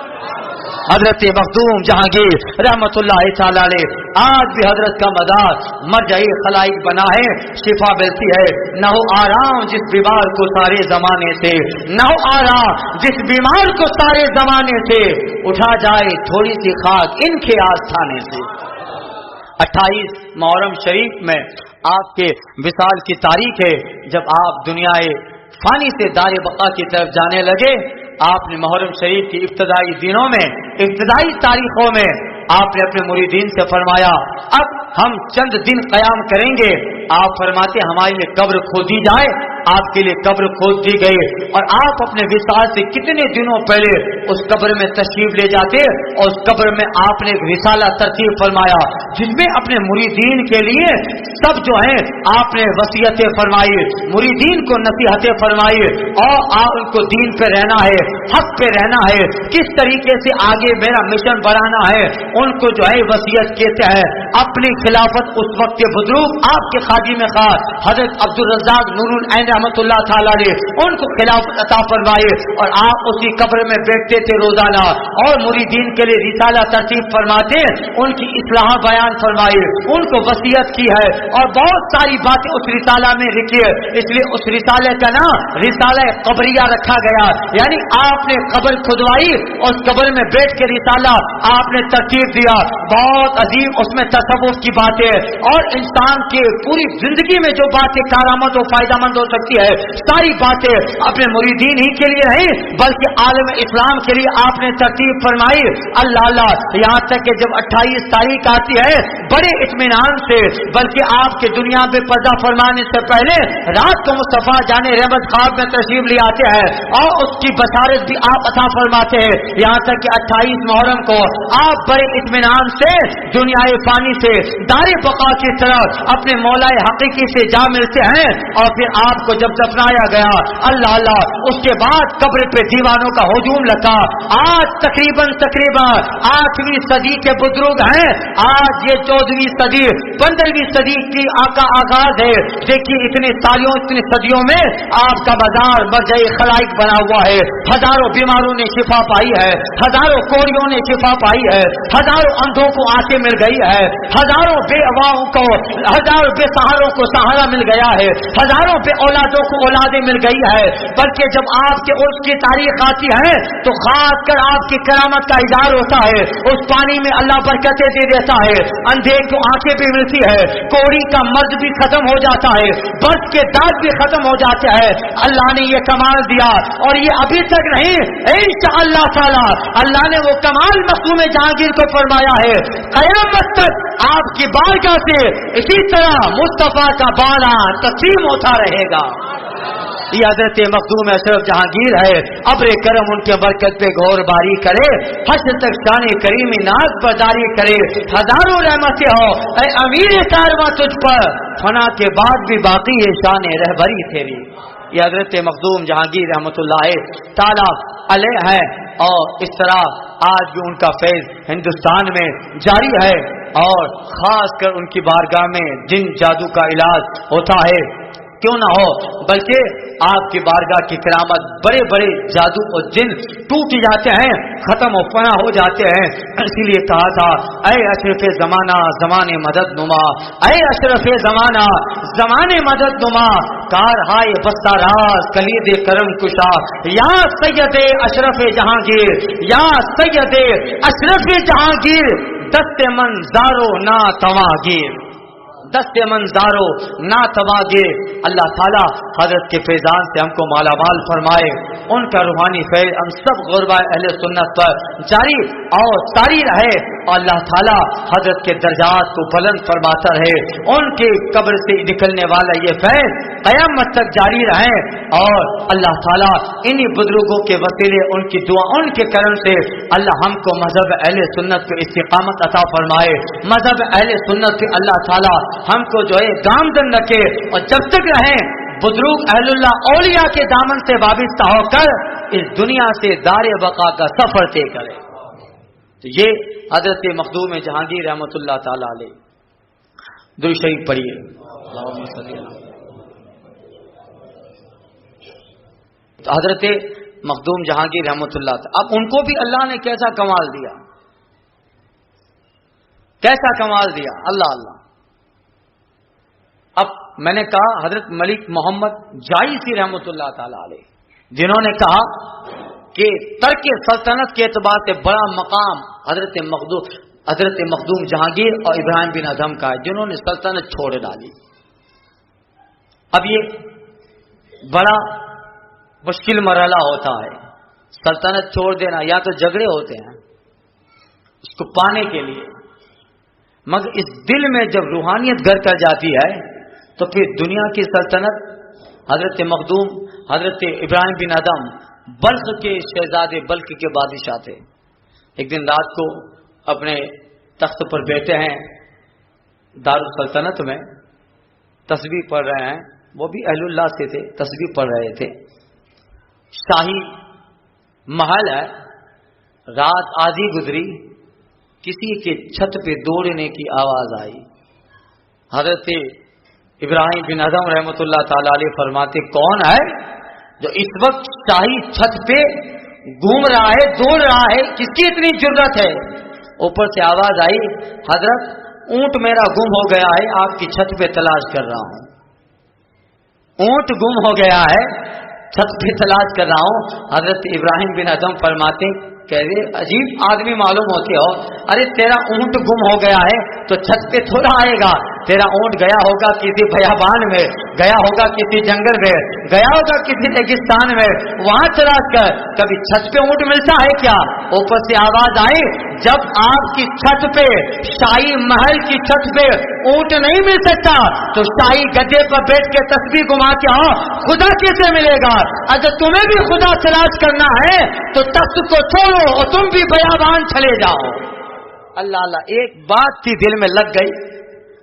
S1: हजरत मखदूम जहांगीर रहमतुल्लाह ताला अलैह, आज भी हजरत का मजार मरजई खलाइक बना है, शिफा मिलती है। न हो आराम जिस बीमार को सारे जमाने से, न हो आराम जिस बीमार को सारे जमाने से, उठा जाए थोड़ी सी खाक इनके आस्थाने से। 28 मुहर्रम शरीफ में आपके विसाल की तारीख है, जब आप दुनियाए फानी से दारे बका की तरफ जाने लगे। आपने मुहर्रम शरीफ की इब्तदाई दिनों में, इब्तदाई तारीखों में आपने अपने मुरीदीन से फरमाया, अब हम चंद दिन कयाम करेंगे। आप फरमाते हमारे लिए कब्र खोदी जाए, आपके लिए कब्र खोद दी गई। और आप अपने विसाल से कितने दिनों पहले उस कब्र में तशरीफ ले जाते और उस कब्र में आपने एक रिसाला तरतीब फरमाया, जिसमें अपने मुरीदीन के लिए सब जो है आपने वसीयतें फरमाई, मुरीदीन को नसीहतें फरमाई और उनको दीन पे रहना है, हक पे रहना है, किस तरीके से आगे मेरा मिशन बढ़ाना है, उनको जो है वसीयत कहते हैं। अपनी खिलाफत उस वक्त के बुजुर्ग आपके खादिम खास हजरत अब्दुल रज़्ज़ाक़ नूरुल ऐन रहमतुल्लाह ताला अलैह उनको खिलाफत अता फरमाई और आप उसी कब्र में बैठते थे रोजाना और मुरीदीन के लिए रिसाला तरतीब फरमाते, उनकी इस्लाह बयान फरमाई, उनको वसीयत की है और बहुत सारी बातें उस रिसाला में लिखी है। इसलिए उस रिसाले का नाम रिसाला कब्रिया रखा गया, यानी आपने कब्र खुदवाई और उस कब्र में बैठ के रिसाला आपने तरतीब दिया। बहुत अजीम उसमें तसव्वुफ की बातें और इंसान के पूरी जिंदगी में जो बातें कारामद और फायदामंद हो सकती है, सारी बातें अपने मुरीदीन ही के लिए नहीं बल्कि आलम इस्लाम के लिए आपने तरतीब फरमाई। अल्लाह अल्लाह, यहाँ तक कि जब 28 तारीख आती है बड़े इत्मीनान से, बल्कि आपके दुनिया में पर्दा फरमाने से पहले रात को मुस्तफा जाने रहमत ख्वाब में तशरीफ ले आते हैं और उसकी बशारत भी आप अता फरमाते हैं। यहाँ तक कि 28 मुहर्रम को आप बड़े इत्मीनान से दुनियाए फानी से दारे बका की तरफ अपने मौलाए हकीकी से जा मिलते हैं। और फिर आपको जब दफनाया गया, अल्लाह अल्लाह, उसके बाद कब्र पे दीवानों का हुजूम लगा। आज तकरीबन 8वीं सदी के बुजुर्ग हैं, आज ये 14वीं सदी 15वीं सदी की का आगाज है। देखिए इतनी सदियों में आपका बाजार मरजई खलाइक बना हुआ है, हजारों बीमारों ने शिफा पाई है, हजारों कोड़ियों ने शिफा पाई है, हजारों अंधों को आंखें मिल गई है, हजारों बेअवाओं को, हजारों बेसहारों को सहारा मिल गया है, हजारों बे औलादों को औलादें मिल गई है। बल्कि जब आपके उर्स की तारीख आती है तो खास कर आपकी करामत का इज़हार होता है। उस पानी में अल्लाह बरकतें दे देता है, अंधे को आंखें भी मिलती है, कोड़ी का मर्ज भी खत्म हो जाता है, बर्फ के दाग भी खत्म हो जाते हैं। अल्लाह ने ये कमाल दिया और ये अभी तक नहीं, इंशाअल्लाह ताला अल्लाह ने वो कमाल मखदूम जहांगीर को फरमाया है। क़यामत तक आपकी बारगाह से इसी तरह मुस्तफा का बाला तस्लीम होता रहेगा। ये हजरत मखदूम अशरफ जहांगीर है, अब्र करम उनके बरकत पे घोर बारी करे, हश्र तक शान करीमी नाज बरदारी करे, हजारों रहमतें हो ऐ अमीर कारवां तुझ पर, फना के बाद भी बाकी है शान रहबरी तेरी। ये हजरत मखदूम जहांगीर रहमतुल्लाह ताला अलैह है और इस तरह आज भी उनका फैज हिंदुस्तान में जारी है। और खास कर उनकी बारगाह में जिन जादू का इलाज होता है क्यों ना हो, बल्कि आपकी बारगाह की करामत, बड़े बड़े जादू और जिन टूट जाते हैं, खत्म और फना हो जाते हैं। इसीलिए कहा था, ऐ अशरफ जमाना जमाने मदद नुमा, ऐ अशरफ जमाना जमाने मदद नुमा, कार हाय बस्ता राज कलीद करम कुशा, या सैयदे अशरफ जहांगीर, या सैयदे अशरफ जहांगीर, दस्ते मंजारो ना तवागीर, दस्ते मंजारो ना तवागीर। अल्लाह ताला हजरत के फैजान से हमको मालामाल फरमाए, उनका रूहानी फैज हम सब गुरबा अहले सुन्नत पर जारी और सारी रहे, और अल्लाह ताला हजरत के दर्जात को बुलंद फरमाता रहे, उनके कब्र से निकलने वाला ये फैज क़यामत तक जारी रहे। और अल्लाह ताला इन्हीं बुजुर्गों के वसीले, उनकी दुआ, उनके करम से अल्लाह हमको मजहब अहले सुन्नत पे इस्तिकामत अता फरमाए। मजहब अहले सुन्नत पे अल्लाह ताला हमको जो है गामजन रखे, और जब तक रहे बुजुर्ग अहलुल्लाह औलिया के दामन से वाबिस्ता होकर इस दुनिया से दारे बका का सफर तय करें। तो ये हजरत मखदूम जहांगीर रहमतुल्लाह ताला अलैह। दुरूद शरीफ पढ़िए। तो हजरत मखदूम जहांगीर रहमतुल्लाह, अब उनको भी अल्लाह ने कैसा कमाल दिया, कैसा कमाल दिया, अल्लाह अल्लाह। अब मैंने कहा हजरत मलिक मोहम्मद जायसी रहमतुल्लाह ताला अलैह, जिन्होंने कहा कि तर्क सल्तनत के एतबार से बड़ा मकाम हजरत मखदूम जहांगीर और इब्राहिम बिन अदहम का है, जिन्होंने सल्तनत छोड़ डाली। अब ये बड़ा मुश्किल मरहला होता है, सल्तनत छोड़ देना, या तो झगड़े होते हैं उसको पाने के लिए, मगर इस दिल में जब रूहानियत घर कर जाती है तो फिर दुनिया की सल्तनत। हजरत मखदूम हजरत इब्राहिम बिन अदहम बल्ख के शहजादे, बल्ख के बादशाह थे। एक दिन रात को अपने तख्त पर बैठे हैं दारुल सल्तनत में, तस्बीह पढ़ रहे हैं, वो भी अहलुल्लाह से थे, तस्बीह पढ़ रहे थे। शाही महल है, रात आधी गुजरी, किसी के छत पे दौड़ने की आवाज आई। हजरत इब्राहिम बिन अदहम रहमतुल्लाह ताला अलैह फरमाते, कौन है जो इस वक्त शाही छत पे घूम रहा है, दौड़ रहा है, किसकी इतनी जुर्रत है? ऊपर से आवाज आई, हजरत ऊंट मेरा गुम हो गया है, आपकी छत पे तलाश कर रहा हूं। ऊंट गुम हो गया है, छत पे तलाश कर रहा हूं। हजरत इब्राहिम बिन अदहम फरमाते, कह रहे अजीब आदमी मालूम होते हो, अरे तेरा ऊंट गुम हो गया है तो छत पे थोड़ा आएगा, तेरा ऊंट गया होगा किसी भयाबान में, गया होगा किसी जंगल में, गया होगा किसी रेगिस्तान में, वहां तलाश कर। कभी छत पे ऊंट मिलता है क्या? ऊपर से आवाज आई, जब आपकी छत पे, शाही महल की छत पे ऊंट नहीं मिल सकता तो शाही गद्दे पर बैठ के तस्बीह घुमा के आओ, खुदा कैसे मिलेगा? अगर तुम्हें भी खुदा तलाश करना है तो तख्त को छोड़ो और तुम भी बयाबान चले जाओ। अल्लाह अल्लाह, एक बात थी दिल में लग गई,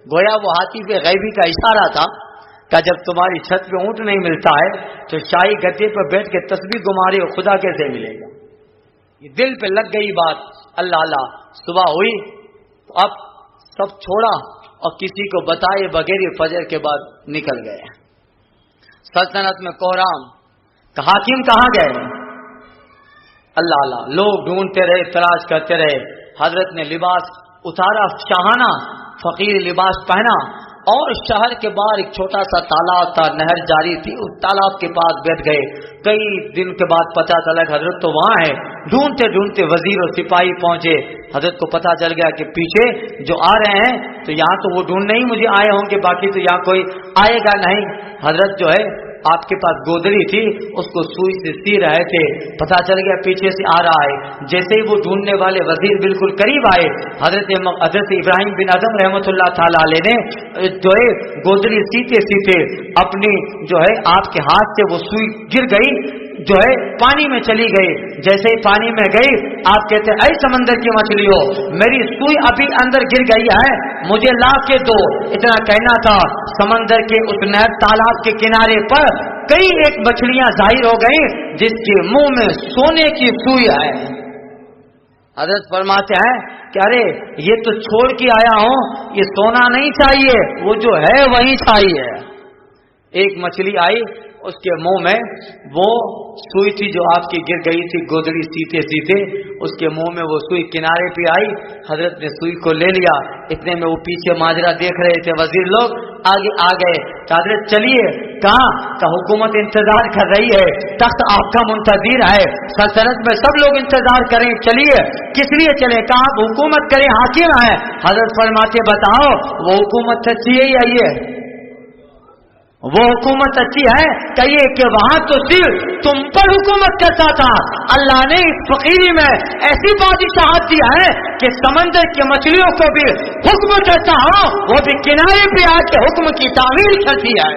S1: गोया वो हाथी पे गैबी का इशारा था कि जब तुम्हारी छत पे ऊंट नहीं मिलता है तो शाही गद्दे पर बैठ के तस्बीह घुमा रहे हो, खुदा कैसे मिलेगा? ये दिल पे लग गई बात। अल्लाह अल्लाह, सुबह हुई तो अब सब छोड़ा और किसी को बताए बगैर फजर के बाद निकल गए। सल्तनत में कोहराम, हाकिम कहाँ गए? अल्लाह अल्लाह, लोग ढूंढते रहे, तलाश करते रहे। हजरत ने लिबास उतारा, शाहाना फकीर लिबास पहना, और शहर के बाहर एक छोटा सा तालाब था, नहर जारी थी, उस तालाब के पास बैठ गए। कई दिन के बाद पता चला हजरत तो वहां है। ढूंढते ढूंढते वजीर और सिपाही पहुंचे। हजरत को पता चल गया कि पीछे जो आ रहे हैं तो यहाँ तो वो ढूंढने ही मुझे आए होंगे, बाकी तो यहाँ कोई आएगा नहीं। हजरत जो है आपके पास गोदरी थी, उसको सुई से सी रहे थे, पता चल गया पीछे से आ रहा है। जैसे ही वो ढूंढने वाले वजीर बिल्कुल करीब आए, हजरत इब्राहिम बिन अदहम रहमतुल्लाह ताला अलैह ने जो है गोदरी सीते सीते अपनी जो है आपके हाथ से वो सुई गिर गई, जो है पानी में चली गई। जैसे ही पानी में गई, आप कहते ऐ समंदर की मछली हो, मेरी सुई अभी अंदर गिर गई है, मुझे ला के दो। इतना कहना था, समंदर के उस नहर तालाब के किनारे पर कई एक मछलियां जाहिर हो गई जिसके मुंह में सोने की सुई है। हजरत फरमाते हैं कि अरे ये तो छोड़ के आया हूं, ये सोना नहीं चाहिए, वो जो है वही चाहिए। ایک مچھلی آئی، اس کے منہ میں وہ سوئی تھی جو آپ کی گر گئی تھی، گودڑی سیتے سیتے اس کے منہ میں وہ سوئی کنارے پہ آئی، حضرت نے سوئی کو لے لیا۔ اتنے میں وہ پیچھے ماجرا دیکھ رہے تھے وزیر لوگ، آگے آ گئے کہ حضرت چلیے، کہاں کہ حکومت انتظار کر رہی ہے، تخت آپ کا منتظر ہے، سلطنت میں سب لوگ انتظار کریں، چلیے۔ کس لیے چلے؟ کہاں آپ حکومت کریں، حاکم ہیں۔ حضرت فرماتے بتاؤ وہ حکومت سچی ہے یا یہ؟ وہ حکومت اچھی ہے؟ کہیے کہ وہاں تو صرف تم پر حکومت کرتا تھا، اللہ نے اس فقیری میں ایسی بادشاہت دی ہے کہ سمندر کی مچھلیوں کو بھی حکم کرتا ہو، وہ بھی کنارے پہ آ کے حکم کی تعمیل کرتی ہے۔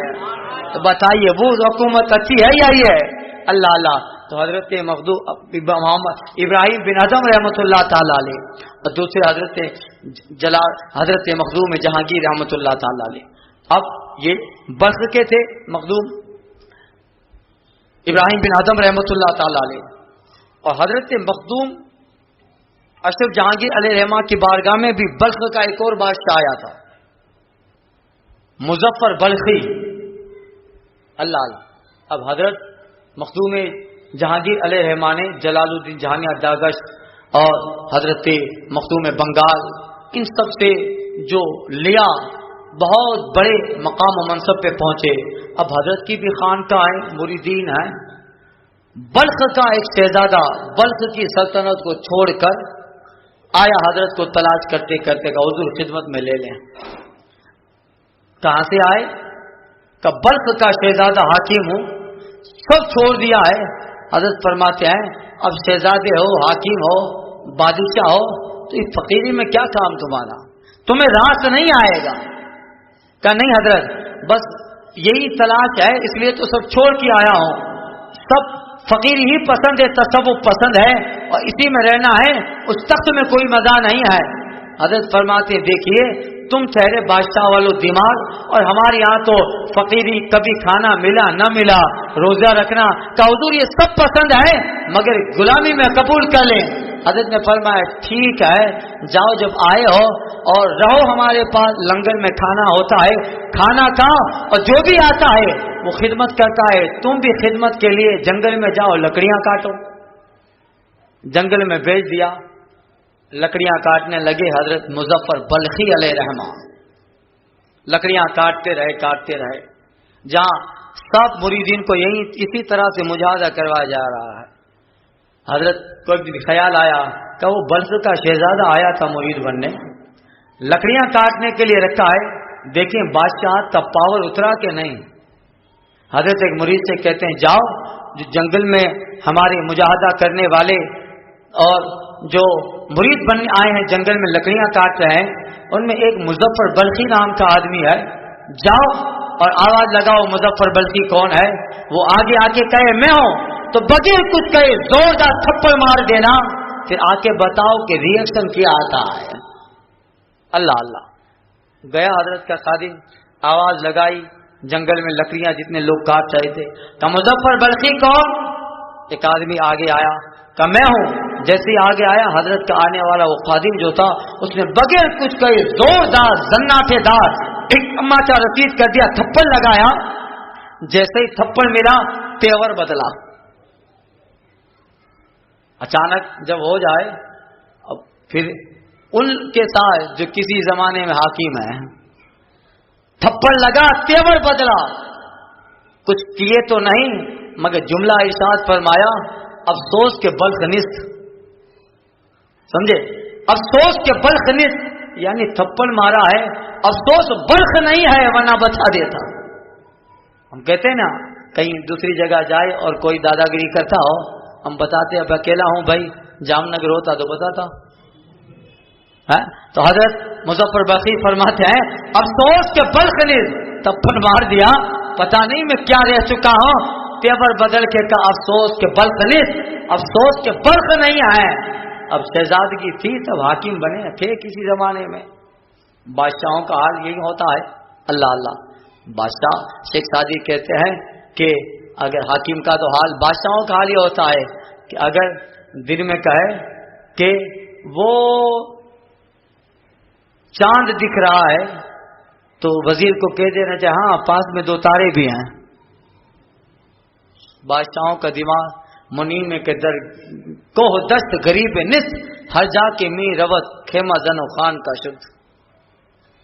S1: تو بتائیے وہ حکومت اچھی ہے یا یہ؟ اللہ اللہ۔ تو حضرت محمد ابراہیم بن ادم رحمۃ اللہ تعالی علیہ اور دوسرے حضرت مخدوم جہانگیر رحمۃ اللہ تعالی علیہ، اب یہ بلخ کے تھے مخدوم ابراہیم بن ادم رحمۃ اللہ تعالی علیہ، اور حضرت مخدوم اشرف جہانگیر علیہ رحمہ کی بارگاہ میں بھی بلخ کا ایک اور بادشاہ آیا تھا، مظفر بلخی۔ اللہ اللہ۔ اب حضرت مخدوم جہانگیر علیہ رحمہ نے جلال الدین جہانیہ داغش اور حضرت مخدوم بنگال ان سب سے جو لیا، بہت بڑے مقام و منصب پہ پہنچے۔ اب حضرت کی بھی خانقاہ ہیں، مریدین ہیں۔ بلخ کا ایک شہزادہ بلخ کی سلطنت کو چھوڑ کر آیا، حضرت کو تلاش کرتے کرتے کہ حضور خدمت میں لے لیں۔ کہاں سے آئے؟ کہ بلخ کا شہزادہ حاکم ہوں، سب چھوڑ دیا ہے۔ حضرت فرماتے ہیں اب شہزادے ہو، حاکم ہو، بادشاہ ہو، تو اس فقیری میں کیا کام تمہارا؟ تمہیں راس نہیں آئے گا۔ کہ نہیں حضرت، بس یہی تلاش ہے، اس لیے تو سب چھوڑ کے آیا ہوں۔ سب فقیر ہی پسند ہے، تصوف پسند ہے، اور اسی میں رہنا ہے، اس تخت میں کوئی مزہ نہیں ہے۔ حضرت فرماتے دیکھیے تم ٹھہرے بادشاہ والو دماغ، اور ہمارے یہاں تو فقیری، کبھی کھانا ملا نہ ملا، روزہ رکھنا، کہ حضور یہ سب پسند ہے مگر غلامی میں قبول کر لیں۔ حضرت نے فرمایا ٹھیک ہے، جاؤ جب آئے ہو اور رہو ہمارے پاس، لنگر میں کھانا ہوتا ہے، کھانا کھاؤ، اور جو بھی آتا ہے وہ خدمت کرتا ہے، تم بھی خدمت کے لیے جنگل میں جاؤ، لکڑیاں کاٹو۔ جنگل میں بھیج دیا، لکڑیاں کاٹنے لگے حضرت مظفر بلخی علیہ رحمہ، لکڑیاں کاٹتے رہے، جہاں سب مریدین کو اسی طرح سے مجاہدہ کروایا جا رہا ہے۔ حضرت کو ایک خیال آیا کہ وہ بلخ کا شہزادہ آیا تھا مرید بننے، لکڑیاں کاٹنے کے لیے رکھا ہے، دیکھیں بادشاہ کا پاور اترا کہ نہیں۔ حضرت ایک مرید سے کہتے ہیں جاؤ، جو جنگل میں ہمارے مجاہدہ کرنے والے اور جو مرید بننے آئے ہیں جنگل میں لکڑیاں کاٹ رہے ہیں، ان میں ایک مظفر بلخی نام کا آدمی ہے، جاؤ اور آواز لگاؤ مظفر بلخی کون ہے۔ وہ آگے آ کے کہے میں ہوں، تو بغیر کچھ کہے زوردار تھپڑ مار دینا، پھر آ کے بتاؤ کہ ریئیکشن کیا آتا ہے۔ اللہ اللہ۔ گیا حضرت کا خادم، آواز لگائی، جنگل میں لکڑیاں جتنے لوگ کاٹ رہے تھے، کہ مظفر بلخی کون؟ ایک آدمی آگے آیا کہ میں ہوں۔ جیسے ہی آگے آیا، حضرت کا آنے والا وہ خادم جو تھا، اس نے بغیر کچھ کہے زوردار زناٹے دار ایک تماچا رسید کر دیا، تھپڑ لگایا۔ جیسے ہی تھپڑ ملا، تیور بدلا۔ اچانک جب ہو جائے، اب پھر ان کے ساتھ جو کسی زمانے میں حاکم ہے، تھپڑ لگا، تیور بدلا، کچھ کیے تو نہیں مگر جملہ ارشاد فرمایا افسوس کے بلخ نست۔ سمجھے؟ افسوس کے بلخ نست، یعنی تھپڑ مارا ہے، افسوس بلخ نہیں ہے ورنہ بچا دیتا۔ ہم کہتے ہیں نا کہیں دوسری جگہ جائے اور کوئی دادا گیری کرتا ہو، ہم بتاتے اب اکیلا ہوں بھائی، جام نگر ہوتا تو بتاتا ہے۔ تو حضرت مظفر بلخی فرماتے ہیں افسوس کے بلخ نست، تھپڑ مار دیا، پتہ نہیں میں کیا رہ چکا ہوں، تیور بدل کے کہا افسوس کے بلخ نست، افسوس کے بلخ نہیں ہے۔ اب شہزادگی تھی تب حاکم بنے تھے کسی زمانے میں۔ بادشاہوں کا حال یہی ہوتا ہے۔ اللہ اللہ۔ بادشاہ شیخ سعدی کہتے ہیں کہ اگر حاکم کا تو حال، بادشاہوں کا حال یہ ہوتا ہے کہ اگر دن میں کہے کہ وہ چاند دکھ رہا ہے تو وزیر کو کہہ دینا چاہے ہاں پاس میں 2 تارے بھی ہیں. بادشاہوں کا دماغ منیم کے در کو دست غریب نس ہر جا کے می روت خیمہ زن و خان کا شد.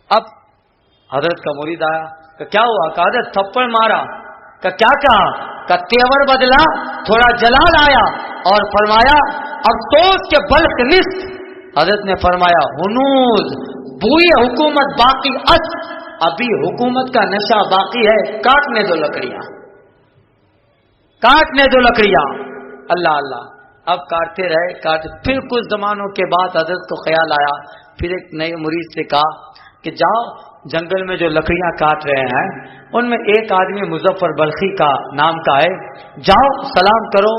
S1: اب حضرت کا مرید آیا کہ کیا ہوا؟ کہ حضرت تھپڑ مارا. کہ کیا کہا؟ کہ تیور بدلا، تھوڑا جلال آیا اور فرمایا افسوس کے بلک نس. حضرت نے فرمایا ہنوز بوئی حکومت باقی اس، ابھی حکومت کا نشہ باقی ہے، کاٹنے دو لکڑیاں، کاٹنے دو لکڑیاں. اللہ اللہ. اب کاٹتے رہے کاٹتے. پھر کچھ زمانوں کے بعد حضرت کو خیال آیا، پھر ایک نئے مرید سے کہا کہ جاؤ جنگل میں جو لکڑیاں کاٹ رہے ہیں ان میں ایک آدمی مظفر بلخی کا نام کا ہے، جاؤ سلام کرو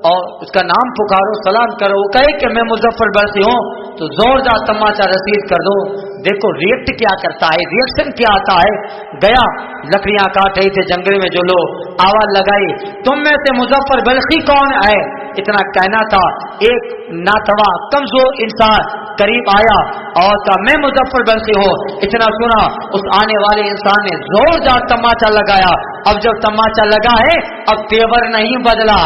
S1: اور اس کا نام پکارو، سلام کرو. وہ کہے کہ میں مظفر بلخی ہوں تو زوردار تماچا رسید کر دو. دیکھو ریئیکٹ کیا کرتا ہے، ریئیکشن کیا آتا ہے. گیا، لکڑیاں کاٹ رہے تھے جنگل میں جو لوگ، آواز لگائی تم میں سے مظفر بلخی کون ہے؟ اتنا کہنا تھا. ایک ناتوا کمزور انسان قریب آیا اور کہا میں مظفر بلخی ہوں. اتنا سنا اس آنے والے انسان نے زوردار تماچا لگایا. اب جب تماچا لگا ہے اب تیور نہیں بدلا،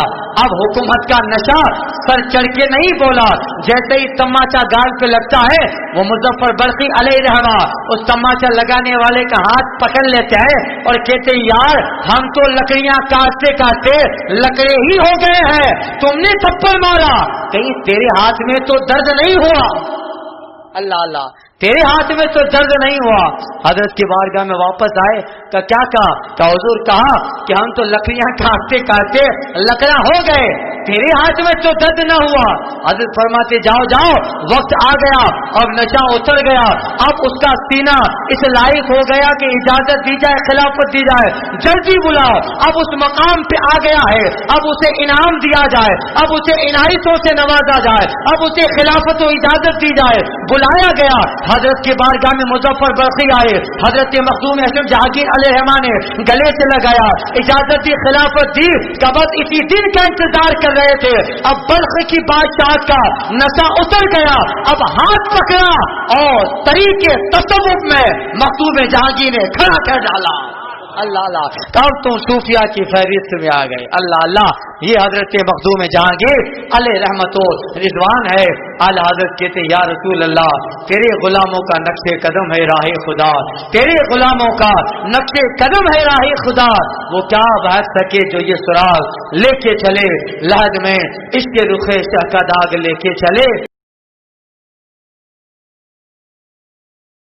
S1: اب حکومت کا نشہ سر چڑھ کے نہیں بولا. جیسے ہی تماچا گال پہ لگتا ہے وہ مظفر بلخی علیہ رحمہ اس تماچا لگانے والے کا ہاتھ پکڑ لیتے ہیں اور کہتے یار ہم تو لکڑیاں کاٹتے کاٹتے لکڑے ہی ہو گئے ہیں، تم نے تھپڑ مارا، کہیں تیرے ہاتھ میں تو درد نہیں ہوا؟ اللہ اللہ، تیرے ہاتھ میں تو درد نہیں ہوا. حضرت کی بارگاہ میں واپس آئے کہ کیا کہا؟ کہ حضور کہا کہ ہم تو لکڑیاں کاٹتے کاٹتے لکڑا ہو گئے، تیرے ہاتھ میں تو درد نہ ہوا. حضرت فرماتے جاؤ جاؤ وقت آ گیا، اب نشہ اتر گیا، اب اس کا سینہ اس لائق ہو گیا کہ اجازت دی جائے، خلافت دی جائے، جلدی بلاؤ. اب اس مقام پہ آ گیا ہے، اب اسے انعام دیا جائے، اب اسے عنایتوں سے نوازا جائے، اب اسے خلافت و اجازت دی جائے. بلایا گیا. حضرت کی بارگاہ میں مظفر بلخی آئے. حضرت مخدوم حشم جہانگیر علیہ رحمہ نے گلے سے لگایا، اجازت دی، خلافت دی. کہ بس اسی دن کا انتظار کر رہے تھے. اب بلخ کی بادشاہ کا نشہ اتر گیا، اب ہاتھ پکڑا اور طریقے تصوف میں مخدوم جہانگیر نے کھڑا کر ڈالا. اللہ اللہ، تب تم صوفیہ کی فہرست میں آ گئے. اللہ اللہ، یہ حضرت مخدوم جہانگیر علیہ رحمت و رضوان ہے. اعلی حضرت کہتے یا رسول اللہ تیرے غلاموں کا نقش قدم ہے راہ خدا، تیرے غلاموں کا نقش قدم ہے راہ خدا. وہ کیا بات سکے جو یہ سراغ لے کے چلے، لحد میں عشق رخ شاہ کا داغ لے کے چلے.